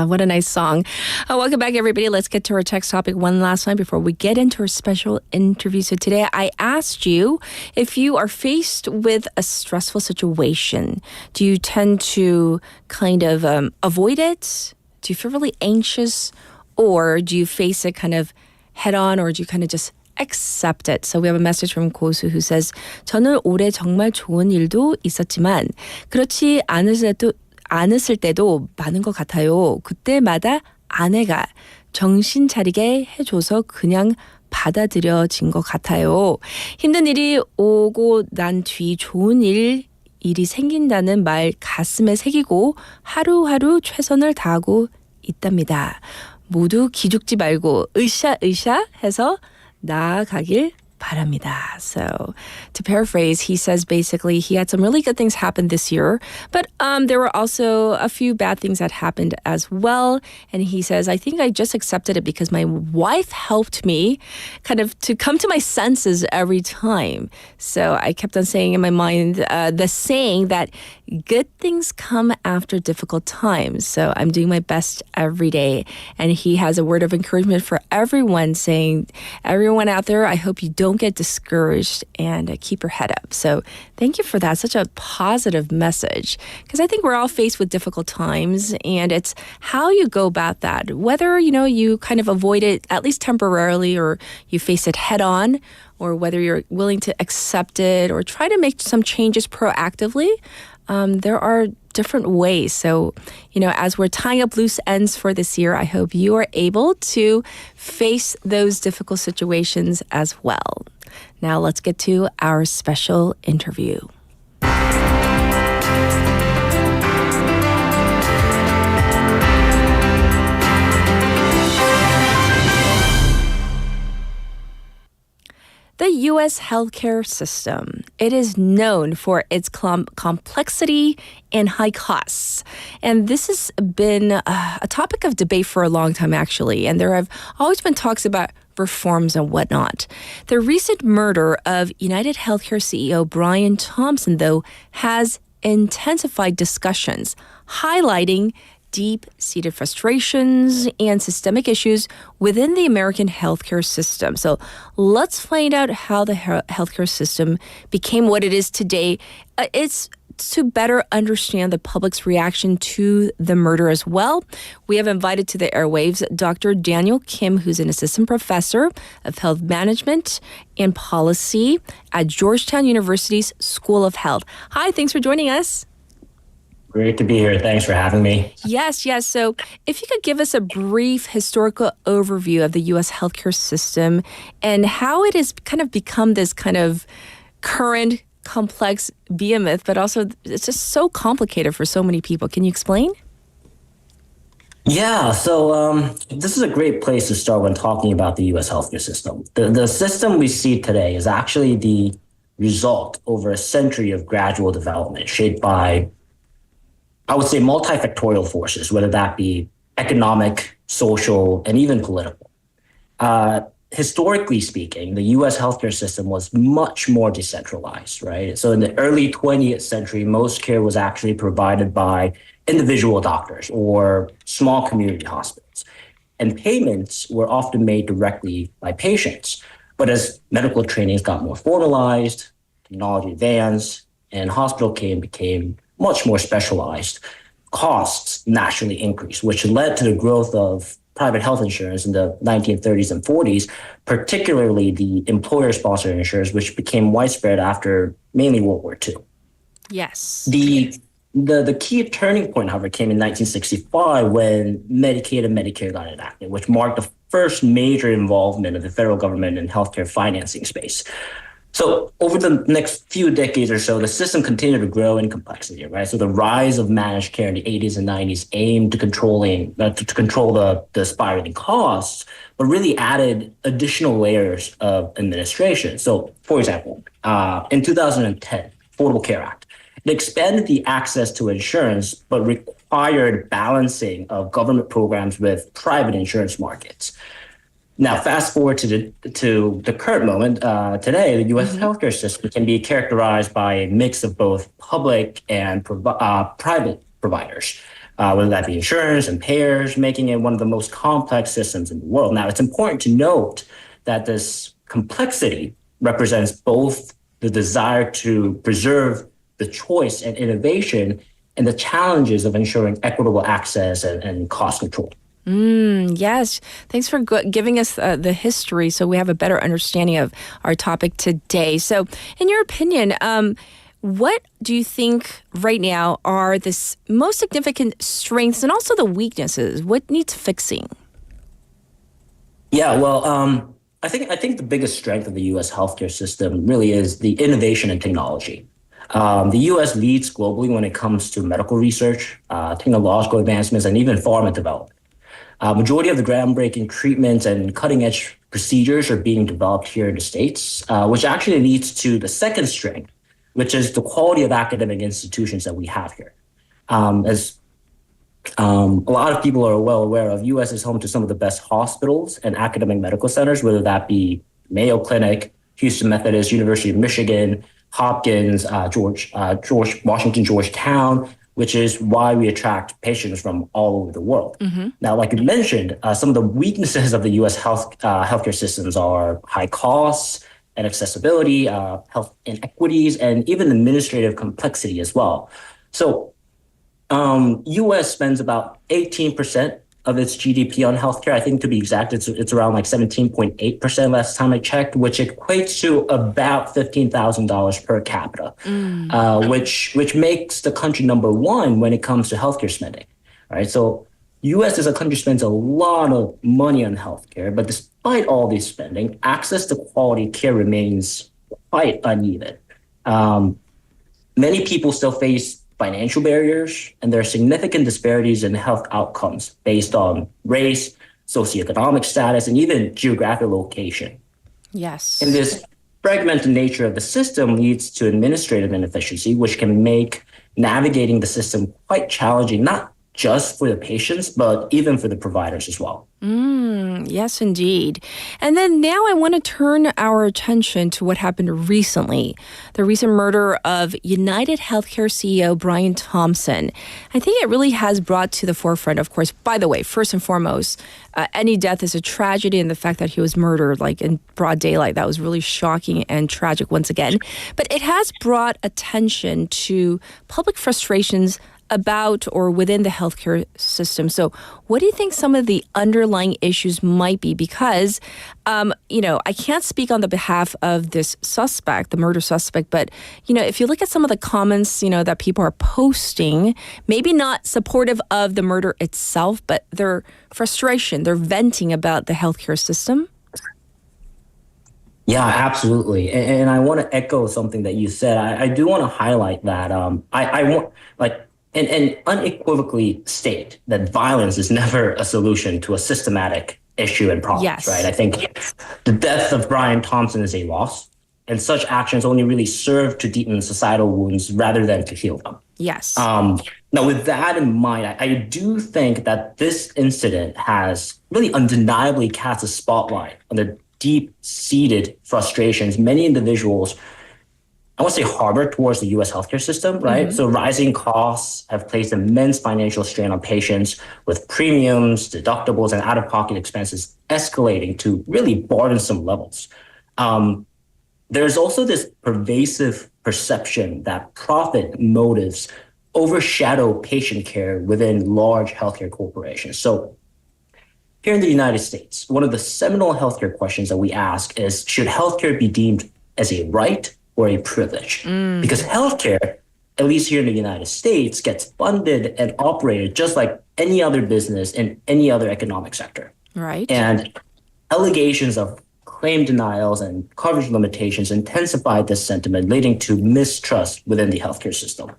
what a nice song. Welcome back, everybody. Let's get to our text topic one last time before we get into our special interview. So today I asked you, if you are faced with a stressful situation, do you tend to kind of avoid it? Do you feel really anxious? Or do you face it kind of head on, or do you kind of just accept it? So we have a message from 고수 who says, 저는 올해 정말 좋은 일도 있었지만 그렇지 않았을 때도 많은 것 같아요. 그때마다 아내가 정신 차리게 해줘서 그냥 받아들여진 것 같아요. 힘든 일이 오고 난 뒤 좋은 일이 생긴다는 말 가슴에 새기고 하루하루 최선을 다하고 있답니다. 모두 기죽지 말고 으쌰으쌰 해서 나아가길 바랍니다. So to paraphrase, he says basically he had some really good things happen this year, but there were also a few bad things that happened as well. And he says, I think I just accepted it because my wife helped me kind of to come to my senses every time. So I kept on saying in my mind the saying that good things come after difficult times. So I'm doing my best every day. And he has a word of encouragement for everyone, saying, everyone out there, I hope you don't get discouraged and keep your head up. So thank you for that. Such a positive message, because I think we're all faced with difficult times, and it's how you go about that. Whether, you kind of avoid it at least temporarily, or you face it head on, or whether you're willing to accept it or try to make some changes proactively. There are different ways. So, as we're tying up loose ends for this year, I hope you are able to face those difficult situations as well. Now let's get to our special interview. The U.S. healthcare system, it is known for its complexity and high costs. And this has been a topic of debate for a long time, actually. And there have always been talks about reforms and whatnot. The recent murder of UnitedHealthcare CEO Brian Thompson, though, has intensified discussions, highlighting deep-seated frustrations and systemic issues within the American healthcare system. So let's find out how the healthcare system became what it is today. It's to better understand the public's reaction to the murder as well. We have invited to the airwaves Dr. Daniel Kim, who's an assistant professor of health management and policy at Georgetown University's School of Health. Hi, thanks for joining us. Great to be here. Thanks for having me. Yes. So if you could give us a brief historical overview of the U.S. healthcare system and how it has kind of become this kind of current complex behemoth, but also it's just so complicated for so many people. Can you explain? Yeah, so this is a great place to start when talking about the U.S. healthcare system. The system we see today is actually the result over a century of gradual development shaped by, I would say, multifactorial forces, whether that be economic, social, and even political. Historically speaking, the U.S. healthcare system was much more decentralized, right? So in the early 20th century, most care was actually provided by individual doctors or small community hospitals. And payments were often made directly by patients. But as medical trainings got more formalized, technology advanced, and hospital care became much more specialized, costs naturally increased, which led to the growth of private health insurance in the 1930s and 40s, particularly the employer-sponsored insurance, which became widespread after mainly World War II. Yes. The key turning point, however, came in 1965 when Medicaid and Medicare got enacted, which marked the first major involvement of the federal government in healthcare financing space. So over the next few decades or so, the system continued to grow in complexity, right? So the rise of managed care in the 80s and 90s aimed to control the spiraling costs, but really added additional layers of administration. So, for example, in 2010, Affordable Care Act, it expanded the access to insurance, but required balancing of government programs with private insurance markets. Now, fast forward to the current moment, today, the U.S. healthcare system can be characterized by a mix of both public and private providers. whether that be insurance and payers, making it one of the most complex systems in the world. Now, it's important to note that this complexity represents both the desire to preserve the choice and innovation and the challenges of ensuring equitable access and cost control. Yes. Thanks for giving us the history so we have a better understanding of our topic today. So, in your opinion, what do you think right now are the most significant strengths and also the weaknesses? What needs fixing? Yeah, well, I think the biggest strength of the U.S. healthcare system really is the innovation and technology. The U.S. leads globally when it comes to medical research, technological advancements, and even pharma development. Majority of the groundbreaking treatments and cutting-edge procedures are being developed here in the States, which actually leads to the second strength, which is the quality of academic institutions that we have here. As a lot of people are well aware of, U.S. is home to some of the best hospitals and academic medical centers, whether that be Mayo Clinic, Houston Methodist, University of Michigan, Hopkins, Washington, Georgetown, which is why we attract patients from all over the world. Now, like you mentioned, some of the weaknesses of the U.S. healthcare systems are high costs and accessibility, health inequities, and even administrative complexity as well. So, U.S. spends about 18% of its GDP on healthcare. I think to be exact, it's around like 17.8% last time I checked, which equates to about $15,000 per capita, which makes the country number one when it comes to healthcare spending. Right, so U.S. as a country spends a lot of money on healthcare, but despite all this spending, access to quality care remains quite uneven. Many people still face financial barriers, and there are significant disparities in health outcomes based on race, socioeconomic status, and even geographic location. Yes. And this fragmented nature of the system leads to administrative inefficiency, which can make navigating the system quite challenging, not just for the patients, but even for the providers as well. Yes, indeed. And then now I want to turn our attention to what happened recently. The recent murder of UnitedHealthcare CEO Brian Thompson. I think it really has brought to the forefront, of course, by the way, first and foremost, any death is a tragedy, and the fact that he was murdered like in broad daylight, that was really shocking and tragic once again. But it has brought attention to public frustrations about or within the healthcare system. So what do you think some of the underlying issues might be? Because, I can't speak on the behalf of this suspect, the murder suspect, but, if you look at some of the comments, that people are posting, maybe not supportive of the murder itself, but their frustration, they're venting about the healthcare system. Yeah, absolutely. And I want to echo something that you said. I do want to highlight that I want, and unequivocally state that violence is never a solution to a systematic issue and problem, right? I think the death of Brian Thompson is a loss, and such actions only really serve to deepen societal wounds rather than to heal them. Yes. Now, with that in mind, I do think that this incident has really undeniably cast a spotlight on the deep-seated frustrations many individuals, I want to say, harbor towards the U.S. healthcare system, right? So rising costs have placed immense financial strain on patients, with premiums, deductibles, and out-of-pocket expenses escalating to really burdensome levels. There's also this pervasive perception that profit motives overshadow patient care within large healthcare corporations. So here in the United States, one of the seminal healthcare questions that we ask is, should healthcare be deemed as a right or a privilege? Because healthcare, at least here in the United States, gets funded and operated just like any other business in any other economic sector. Right. And allegations of claim denials and coverage limitations intensified this sentiment, leading to mistrust within the healthcare system.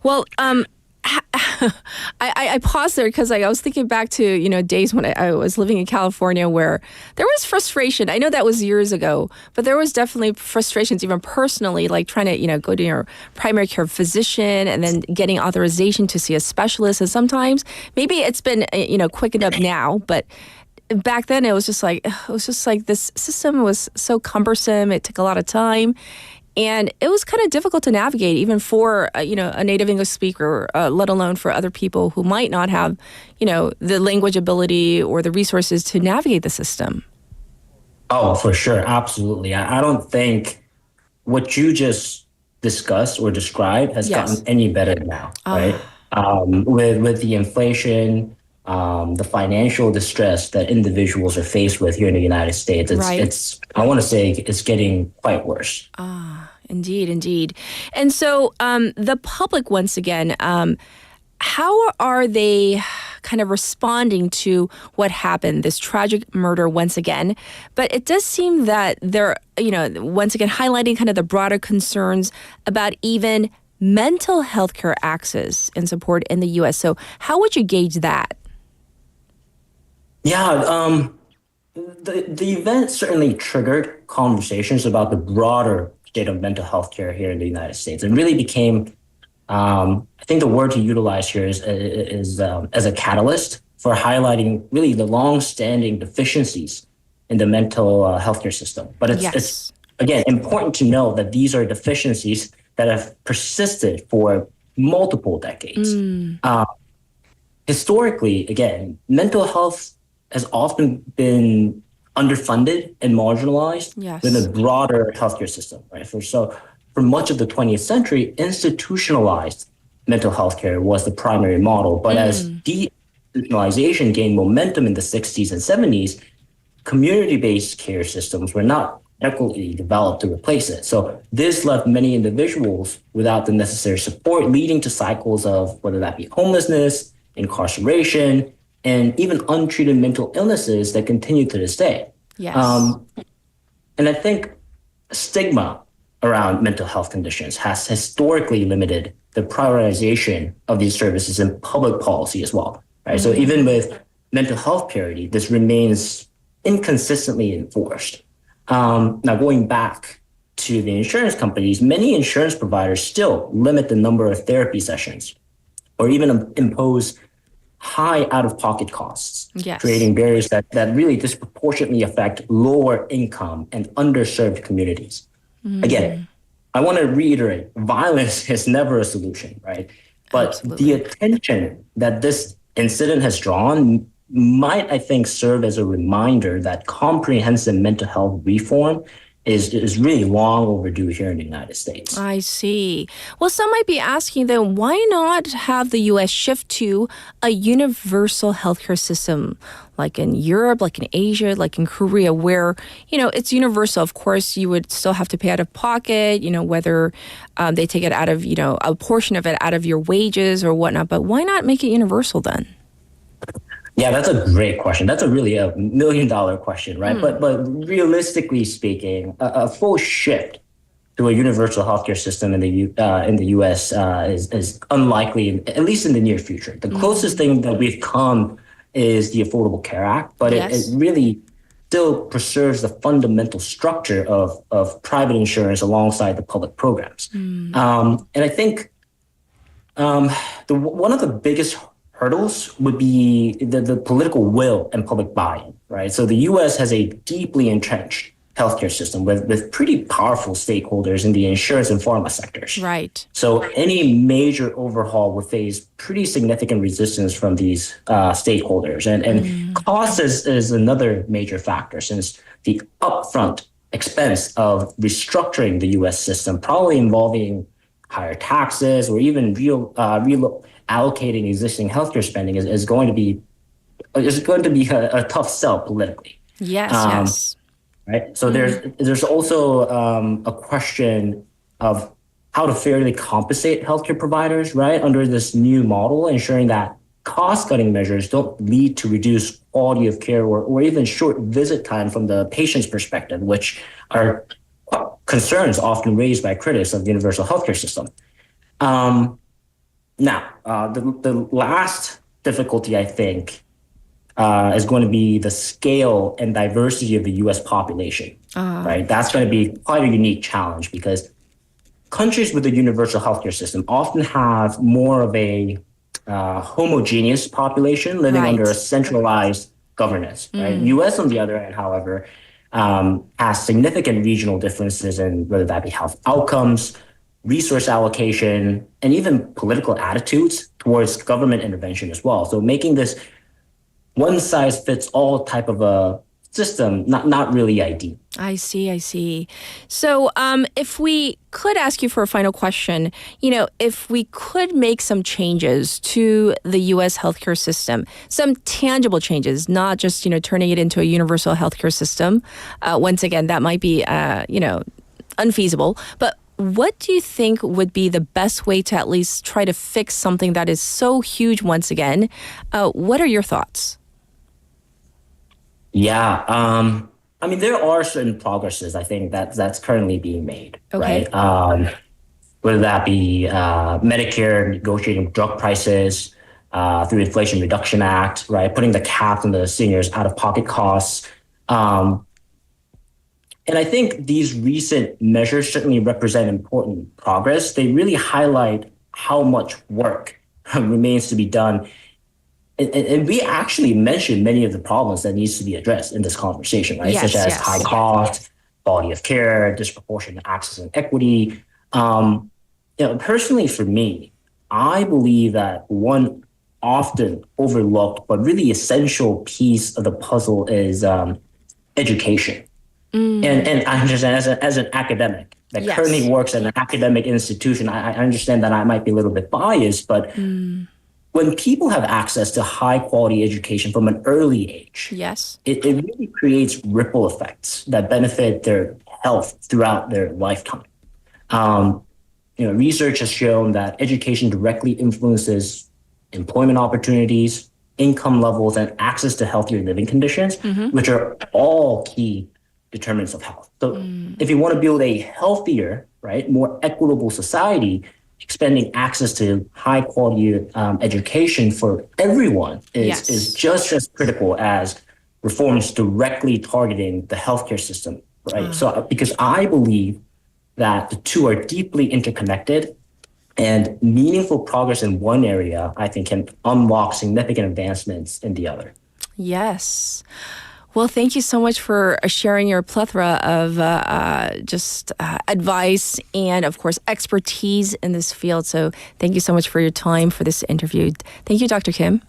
Well, I paused there because I was thinking back to, days when I was living in California where there was frustration. I know that was years ago, but there was definitely frustrations even personally, like trying to, go to your primary care physician and then getting authorization to see a specialist. And sometimes maybe it's been, quickened up now, but back then it was just like this system was so cumbersome. It took a lot of time. And it was kind of difficult to navigate, even for a native English speaker, let alone for other people who might not have, the language ability or the resources to navigate the system. Oh, for sure. Absolutely. I don't think what you just discussed or described has gotten any better now, right? With the inflation, the financial distress that individuals are faced with here in the United States, it's I want to say it's getting quite worse. Indeed. And so the public, once again, how are they kind of responding to what happened, this tragic murder once again? But it does seem that they're, once again, highlighting kind of the broader concerns about even mental health care access and support in the U.S. So how would you gauge that? Yeah, the event certainly triggered conversations about the broader state of mental health care here in the United States, and really became, I think the word to utilize here is as a catalyst for highlighting really the long-standing deficiencies in the mental healthcare system. But it's again important to know that these are deficiencies that have persisted for multiple decades. Historically, again, mental health has often been underfunded and marginalized within the broader healthcare system, right? For much of the 20th century, institutionalized mental health care was the primary model. But as deinstitutionalization gained momentum in the 60s and 70s, community-based care systems were not adequately developed to replace it. So this left many individuals without the necessary support, leading to cycles of whether that be homelessness, incarceration, and even untreated mental illnesses that continue to this day. And I think stigma around mental health conditions has historically limited the prioritization of these services in public policy as well, right? So even with mental health parity, this remains inconsistently enforced. Now, going back to the insurance companies, many insurance providers still limit the number of therapy sessions or even impose high out-of-pocket costs, creating barriers that really disproportionately affect lower income and underserved communities. Again, I want to reiterate, violence is never a solution, right? But the attention that this incident has drawn might, I think, serve as a reminder that comprehensive mental health reform is really long overdue here in the United States. I see. Well, some might be asking then, why not have the U.S. shift to a universal healthcare system like in Europe, like in Asia, like in Korea, where, it's universal. Of course, you would still have to pay out of pocket, whether they take it out of, a portion of it out of your wages or whatnot. But why not make it universal then? Yeah, that's a great question. That's really a $1 million question, right? But realistically speaking, a full shift to a universal healthcare system in the U.S. is unlikely, at least in the near future. The closest thing that we've come is the Affordable Care Act, but it really still preserves the fundamental structure of private insurance alongside the public programs. And I think one of the biggest hurdles would be the political will and public buy-in, right? So the U.S. has a deeply entrenched healthcare system with pretty powerful stakeholders in the insurance and pharma sectors. Right. So any major overhaul would face pretty significant resistance from these stakeholders. And cost is another major factor, since the upfront expense of restructuring the U.S. system, probably involving higher taxes or even allocating existing healthcare spending is going to be a tough sell politically. Yes. Right. So there's also a question of how to fairly compensate healthcare providers, right, under this new model, ensuring that cost-cutting measures don't lead to reduced quality of care or even short visit time from the patient's perspective, which are concerns often raised by critics of the universal healthcare system. Now, the last difficulty, I think, is going to be the scale and diversity of the U.S. population, right? That's going to be quite a unique challenge because countries with a universal healthcare system often have more of a homogeneous population living under a centralized governance, right? U.S., on the other hand, however, has significant regional differences in whether that be health outcomes, resource allocation, and even political attitudes towards government intervention as well. So making this one-size-fits-all type of a system not really ideal. I see. So if we could ask you for a final question, if we could make some changes to the U.S. healthcare system, some tangible changes, not just, turning it into a universal healthcare system. Once again, that might be, unfeasible. But what do you think would be the best way to at least try to fix something that is so huge once again? What are your thoughts? Yeah, there are certain progresses I think that's currently being made, okay. Right? Whether that be Medicare negotiating drug prices through Inflation Reduction Act, right? Putting the cap on the seniors' out-of-pocket costs. And I think these recent measures certainly represent important progress. They really highlight how much work remains to be done. And we actually mentioned many of the problems that needs to be addressed in this conversation, right? Yes, such as high cost, quality of care, disproportionate access and equity. Personally for me, I believe that one often overlooked but really essential piece of the puzzle is education. And I understand as an academic that currently works at an academic institution, I understand that I might be a little bit biased, but when people have access to high quality education from an early age, it really creates ripple effects that benefit their health throughout their lifetime. Research has shown that education directly influences employment opportunities, income levels, and access to healthier living conditions, which are all key determinants of health. So if you want to build a healthier, right, more equitable society, expanding access to high quality education for everyone is just as critical as reforms directly targeting the healthcare system, right? So because I believe that the two are deeply interconnected, and meaningful progress in one area, I think, can unlock significant advancements in the other. Yes. Well, thank you so much for sharing your plethora of advice and, of course, expertise in this field. So thank you so much for your time for this interview. Thank you, Dr. Kim.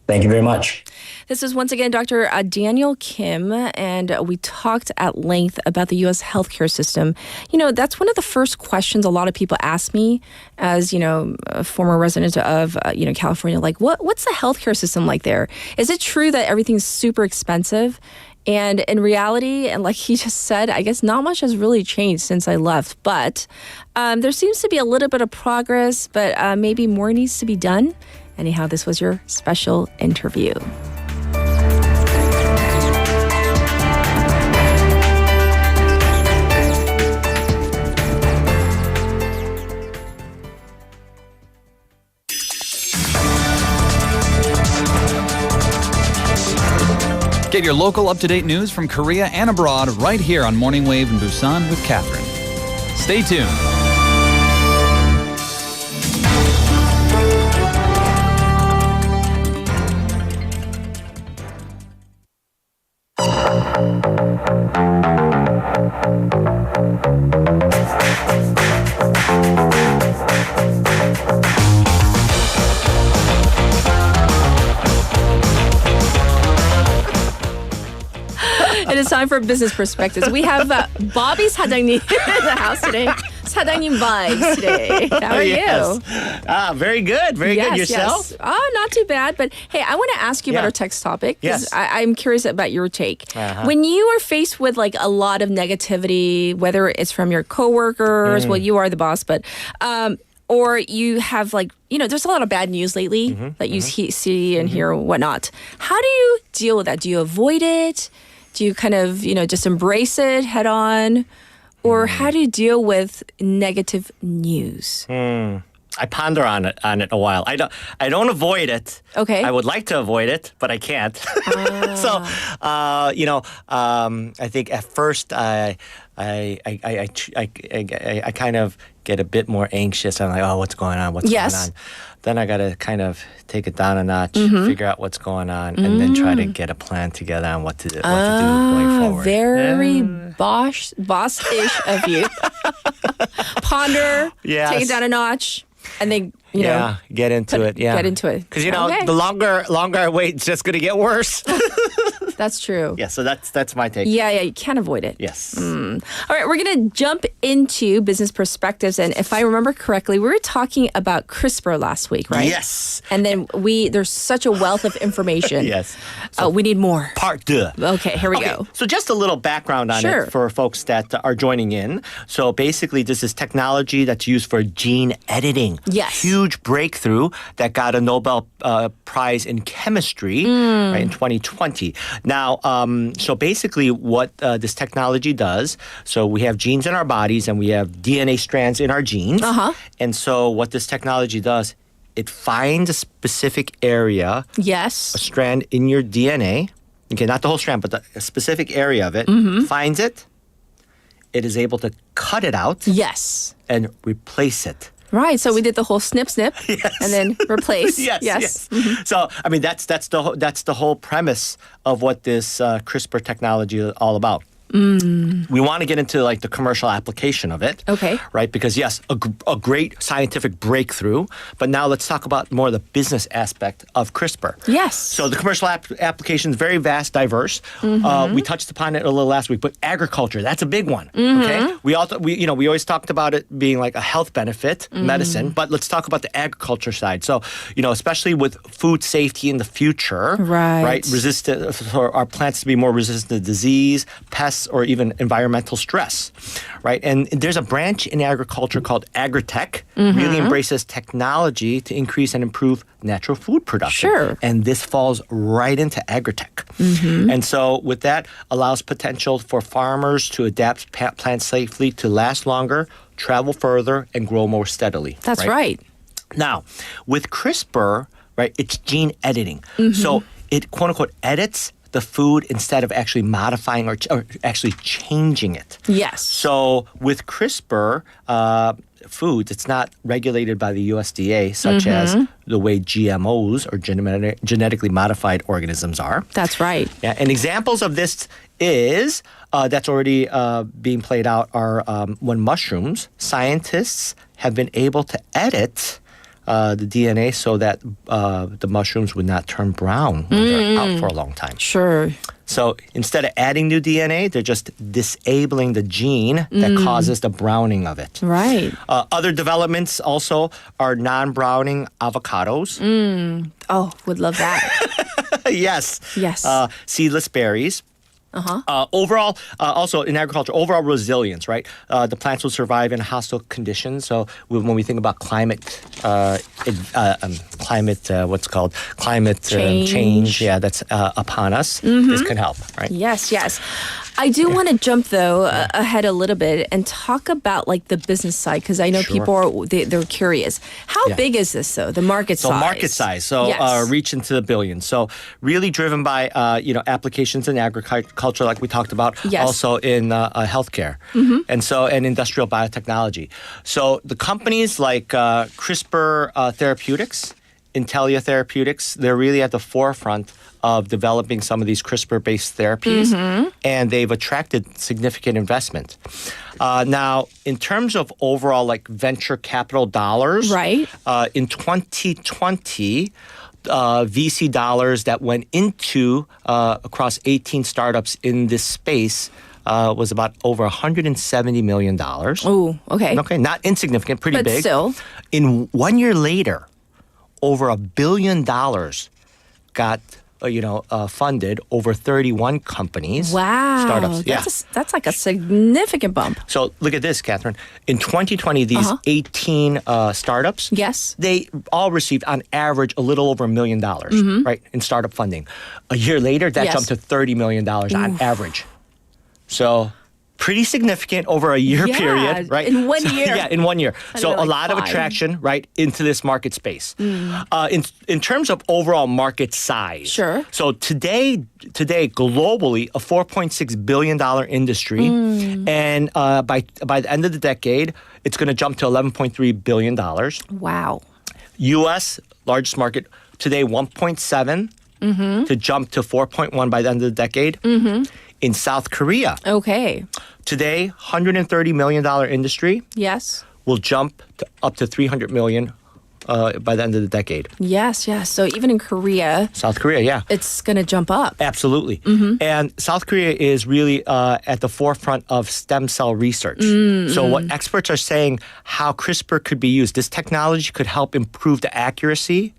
Thank you very much. This is once again Dr. Daniel Kim, and we talked at length about the U.S. healthcare system. That's one of the first questions a lot of people ask me as, a former resident of, California, like, what's the healthcare system like there? Is it true that everything's super expensive? And in reality, and like he just said, I guess not much has really changed since I left. But there seems to be a little bit of progress, but maybe more needs to be done. Anyhow, this was your special interview. Get your local up-to-date news from Korea and abroad right here on Morning Wave in Busan with Catherine. Stay tuned. It is time for Business Perspectives. We have Bobby 사장님 in the house today. 사장님 vibes today. How are you? Very good. Very good. Yourself? Yes. Oh, not too bad. But hey, I want to ask you about our text topic. Yes. I'm curious about your take. When you are faced with like a lot of negativity, whether it's from your coworkers, well, you are the boss, but or you have like, there's a lot of bad news lately that you see and hear and whatnot. How do you deal with that? Do you avoid it? Do you kind of, just embrace it head on? Or how do you deal with negative news? I ponder on it a while. I don't avoid it. Okay. I would like to avoid it, but I can't. So, I think at first I kind of get a bit more anxious. I'm like, oh, what's going on? What's going on? Then I got to kind of take it down a notch, figure out what's going on, and then try to get a plan together on what to do going forward. Very boss-ish of you. Ponder, take it down a notch, and then get into it. Yeah, get into it. Because the longer I wait, it's just going to get worse. That's true. Yeah, so that's my take. Yeah, you can't avoid it. Yes. All right, we're going to jump into business perspectives. And if I remember correctly, we were talking about CRISPR last week, right? Yes. And then there's such a wealth of information. Yes. So we need more. Part deux. Okay, here we go. So just a little background on it for folks that are joining in. So basically, this is technology that's used for gene editing. Yes. Huge breakthrough that got a Nobel Prize in chemistry right, in 2020. Now, so basically what this technology does, so we have genes in our bodies and we have DNA strands in our genes. And so what this technology does, it finds a specific area, a strand in your DNA, okay, not the whole strand, but a specific area of it, finds it, it is able to cut it out and replace it. Right, so we did the whole snip, and then replace. Yes. So, I mean, that's the whole premise of what this CRISPR technology is all about. We want to get into like the commercial application of it. Okay. Right? Because yes, a great scientific breakthrough. But now let's talk about more of the business aspect of CRISPR. Yes. So the commercial application is very vast, diverse. We touched upon it a little last week, but agriculture, that's a big one. Okay. We always talked about it being like a health benefit, medicine, but let's talk about the agriculture side. So, especially with food safety in the future, right? Resistant for our plants to be more resistant to disease, pests, or even environmental stress, right? And there's a branch in agriculture called agritech, really embraces technology to increase and improve natural food production. Sure. And this falls right into agritech. And so with that, allows potential for farmers to adapt plants safely to last longer, travel further, and grow more steadily. That's right. Now, with CRISPR, right, it's gene editing. So it, quote unquote, edits the food instead of actually modifying or actually changing it. Yes. So with CRISPR foods, it's not regulated by the USDA, such as the way GMOs or genetically modified organisms are. That's right. Yeah, and examples of this is that's already being played out are when mushrooms, scientists have been able to edit the DNA so that the mushrooms would not turn brown when they're out for a long time. Sure. So instead of adding new DNA, they're just disabling the gene that causes the browning of it. Right. Other developments also are non-browning avocados. Oh, would love that. Yes. Yes. Seedless berries. Overall, also in agriculture, overall resilience, right? The plants will survive in hostile conditions. So when we think about climate change, that's upon us, this can help, right? Yes. I do want to jump though ahead a little bit and talk about like the business side because I know people are they're curious. How big is this though? The market size. So market size. So reach into the billions. So really driven by applications in agriculture, like we talked about. Yes. Also in healthcare, and industrial biotechnology. So the companies like CRISPR Therapeutics, Intellia Therapeutics, they're really at the forefront of developing some of these CRISPR-based therapies, and they've attracted significant investment. Now, in terms of overall like venture capital dollars, in 2020, VC dollars that went into across 18 startups in this space was about over $170 million. Oh, okay. Okay, not insignificant, pretty but big. Still. In 1 year later, over $1 billion got funded over 31 companies. Wow. Startups. That's like a significant bump. So look at this, Catherine. In 2020, these 18 startups, they all received on average a little over $1 million, right, in startup funding. A year later, that jumped to $30 million on average. So pretty significant over a year period, right? In 1 year. Yeah, in 1 year. So a like lot of 5. attraction, right, into this market space. In terms of overall market size, sure. So today globally, a $4.6 billion industry, and by the end of the decade, it's going to jump to $11.3 billion. Wow. U.S. largest market today, 1.7 to jump to 4.1 by the end of the decade. In South Korea, okay, today $130 million industry. Yes. Will jump up to 300 million by the end of the decade. Yes. So even in Korea, South Korea, yeah, it's going to jump up. Absolutely. And South Korea is really at the forefront of stem cell research. So what experts are saying, how CRISPR could be used, this technology could help improve the accuracy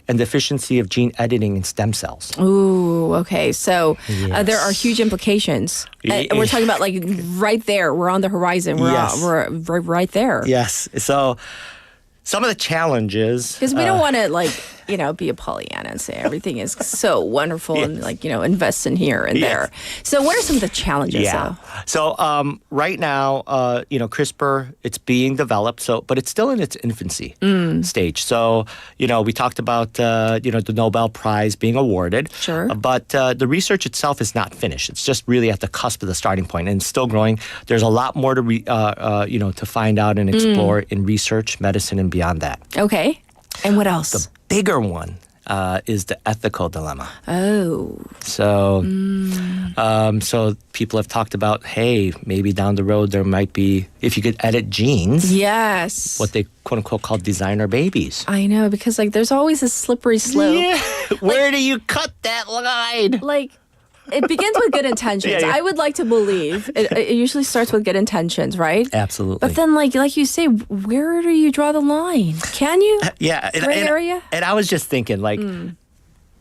and the efficiency of gene editing in stem cells. Ooh, okay. So there are huge implications. And we're talking about like right there. We're on the horizon. We're right there. Yes. So some of the challenges. Because we don't want to be a Pollyanna and say everything is so wonderful and invest in here and there. So what are some of the challenges though? So right now, CRISPR, it's being developed, but it's still in its infancy stage. So, we talked about, the Nobel Prize being awarded. Sure. But the research itself is not finished. It's just really at the cusp of the starting point and it's still growing. There's a lot more to find out and explore in research, medicine, and beyond that. Okay. And what else? The bigger one is the ethical dilemma. Oh. So, so people have talked about, hey, maybe down the road there might be, if you could edit genes. Yes. What they quote unquote call designer babies. I know, because there's always a slippery slope. Yeah. Where do you cut that line? It begins with good intentions. Yeah. I would like to believe it usually starts with good intentions, right? Absolutely. But then, like you say, where do you draw the line? Can you? Yeah. Gray area? And I was just thinking,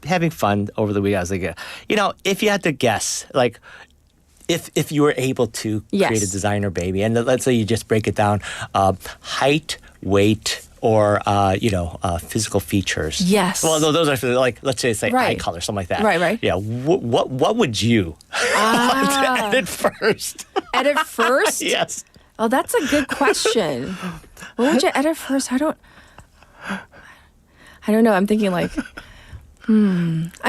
having fun over the week. I was like, if you had to guess, if you were able to create a designer baby, and let's say you just break it down, height, weight, or physical features. Yes. Well, those are let's say eye color, something like that. Right. Yeah. What would you want to edit first? Edit first? Yes. Oh, that's a good question. What would you edit first? I don't know. I'm thinking I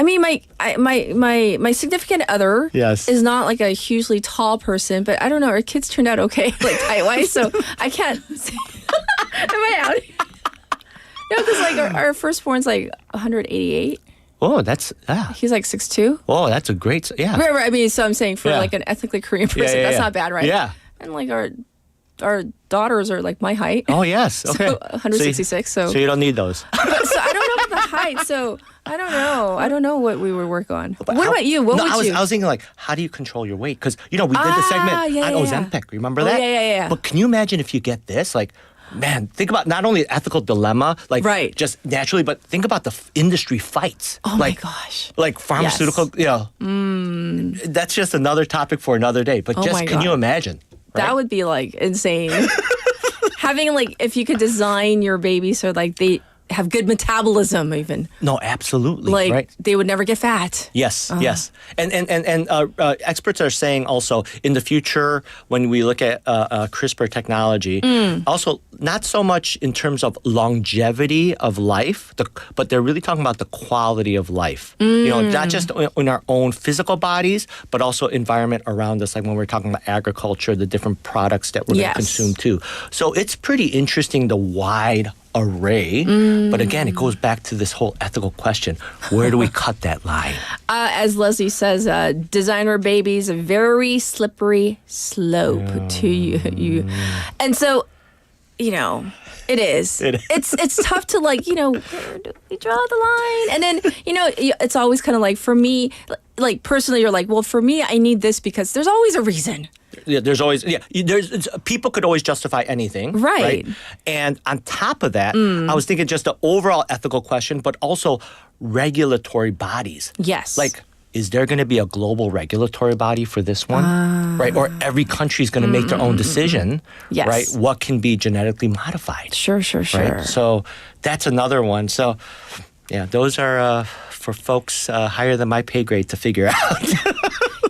mean, my significant other is not a hugely tall person, but I don't know. Our kids turned out okay, height-wise, so I can't say. Am I out? No, because our firstborn's 188. Oh, that's He's 6'2". Oh, that's a great Right. I mean, so I'm saying for an ethnically Korean person, that's not bad, right? Yeah. And our daughters are my height. Oh yes, okay. So 166. So you don't need those. So I don't know about the height. So I don't know. I don't know what we would work on. What about you? What would you? I was thinking how do you control your weight? Because we did the segment on Ozempic. Remember that? Yeah. But can you imagine if you get this? Man, think about not only the ethical dilemma, just naturally, but think about the industry fights. Oh my gosh. Pharmaceutical, that's just another topic for another day. But can you imagine? Right? That would be insane. Having if you could design your baby so they have good metabolism even. No, absolutely. Right? They would never get fat. Yes, yes. And experts are saying also in the future when we look at CRISPR technology, also not so much in terms of longevity of life, but they're really talking about the quality of life. Not just in our own physical bodies, but also environment around us, like when we're talking about agriculture, the different products that we're going to consume too. So it's pretty interesting, the wide array. But again, it goes back to this whole ethical question. Where do we cut that line? As Leslie says, designer babies, a very slippery slope to you. And so, it is. It's tough to where do we draw the line? And then, it's always kind of for me, personally, you're well, for me, I need this because there's always a reason. Yeah, there's always people could always justify anything, right? And on top of that, I was thinking just the overall ethical question, but also regulatory bodies. Yes, is there going to be a global regulatory body for this one, right? Or every country is going to make their own decision, right? What can be genetically modified? Sure. Right? So that's another one. So those are for folks higher than my pay grade to figure out.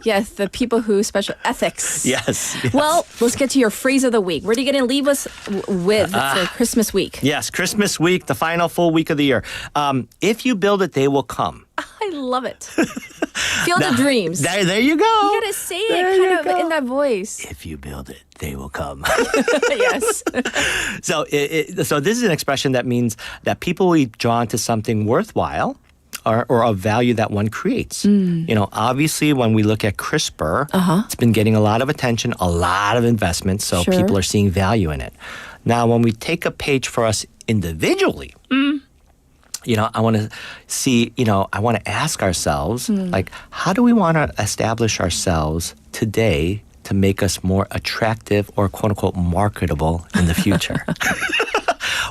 Yes, the people who special ethics. Yes. Well, let's get to your phrase of the week. What are you going to leave us with for Christmas week? Yes, Christmas week, the final full week of the year. If you build it, they will come. I love it. Feel the dreams. There you go. You got to say it kind of in that voice. If you build it, they will come. Yes. So this is an expression that means that people will be drawn to something worthwhile or of value that one creates. You know, obviously when we look at CRISPR, it's been getting a lot of attention, a lot of investment, so people are seeing value in it. Now, when we take a page for us individually, you know, I want to see, you know, I want to ask ourselves, like, how do we want to establish ourselves today to make us more attractive or quote unquote marketable in the future?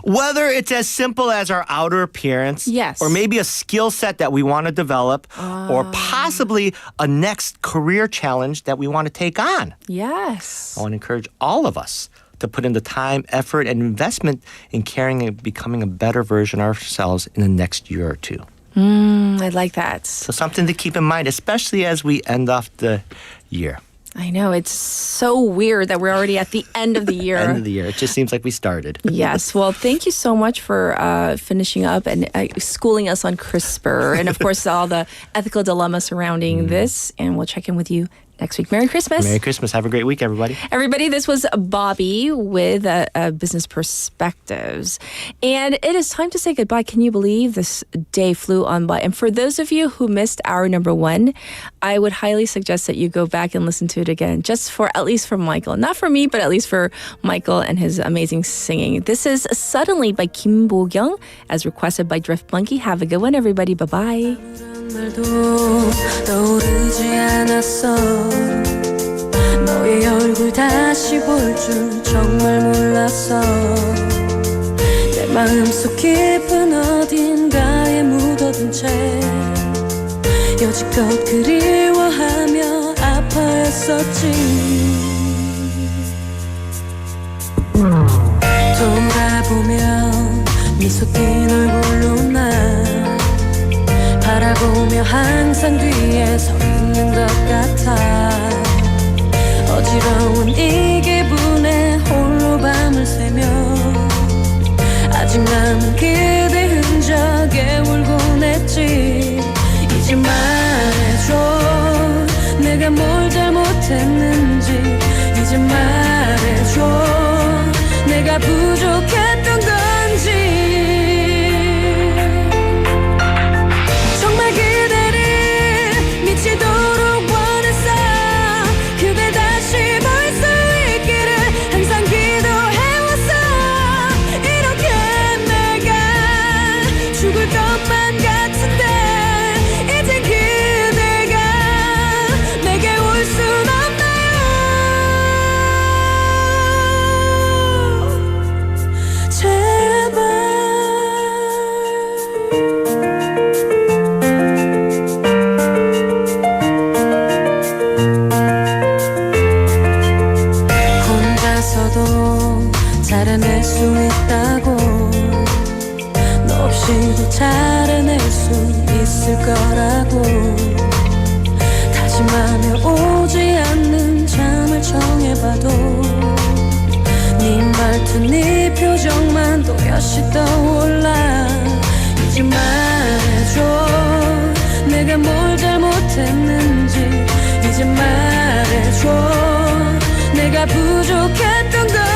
Whether it's as simple as our outer appearance, or maybe a skill set that we want to develop, or possibly a next career challenge that we want to take on. Yes. I want to encourage all of us to put in the time, effort, and investment in caring and becoming a better version of ourselves in the next year or two. I like that. So something to keep in mind, especially as we end off the year. I know. It's so weird that we're already at the end of the year. End of the year. It just seems like we started. Yes. Well, thank you so much for finishing up and schooling us on CRISPR and, of course, all the ethical dilemma surrounding this. And we'll check in with you next week. Merry Christmas. Merry Christmas. Have a great week, everybody. Everybody, this was Bobby with Business Perspectives. And it is time to say goodbye. Can you believe this day flew on by? And for those of you who missed hour number 1, I would highly suggest that you go back and listen to it again, just for, at least for Michael. Not for me, but at least for Michael and his amazing singing. This is Suddenly by Kim Bo-kyung, as requested by Drift Monkey. Have a good one, everybody. Bye-bye. 말도 떠오르지 않았어 너의 얼굴 다시 볼 줄 정말 몰랐어 내 마음속 깊은 어딘가에 묻어둔 채 여지껏 그리워하며 아파했었지 돌아보면 미소 띤 얼굴로 나 바라보며 항상 뒤에 서 있는 것 같아 어지러운 이 기분에 홀로 밤을 새며 아직 남은 그대 흔적에 울곤 했지 이제 말해줘 내가 뭘 잘못했는지 이제 말해줘 내가 부족했던 건지 잘해낼 수 있다고 너 없이도 잘해낼 수 있을 거라고 다짐하며 오지 않는 잠을 청해봐도 네 말투 네 표정만 또렷이 떠올라 이제 말해줘 내가 뭘 잘못했는지 이제 말해줘 내가 부족했던 걸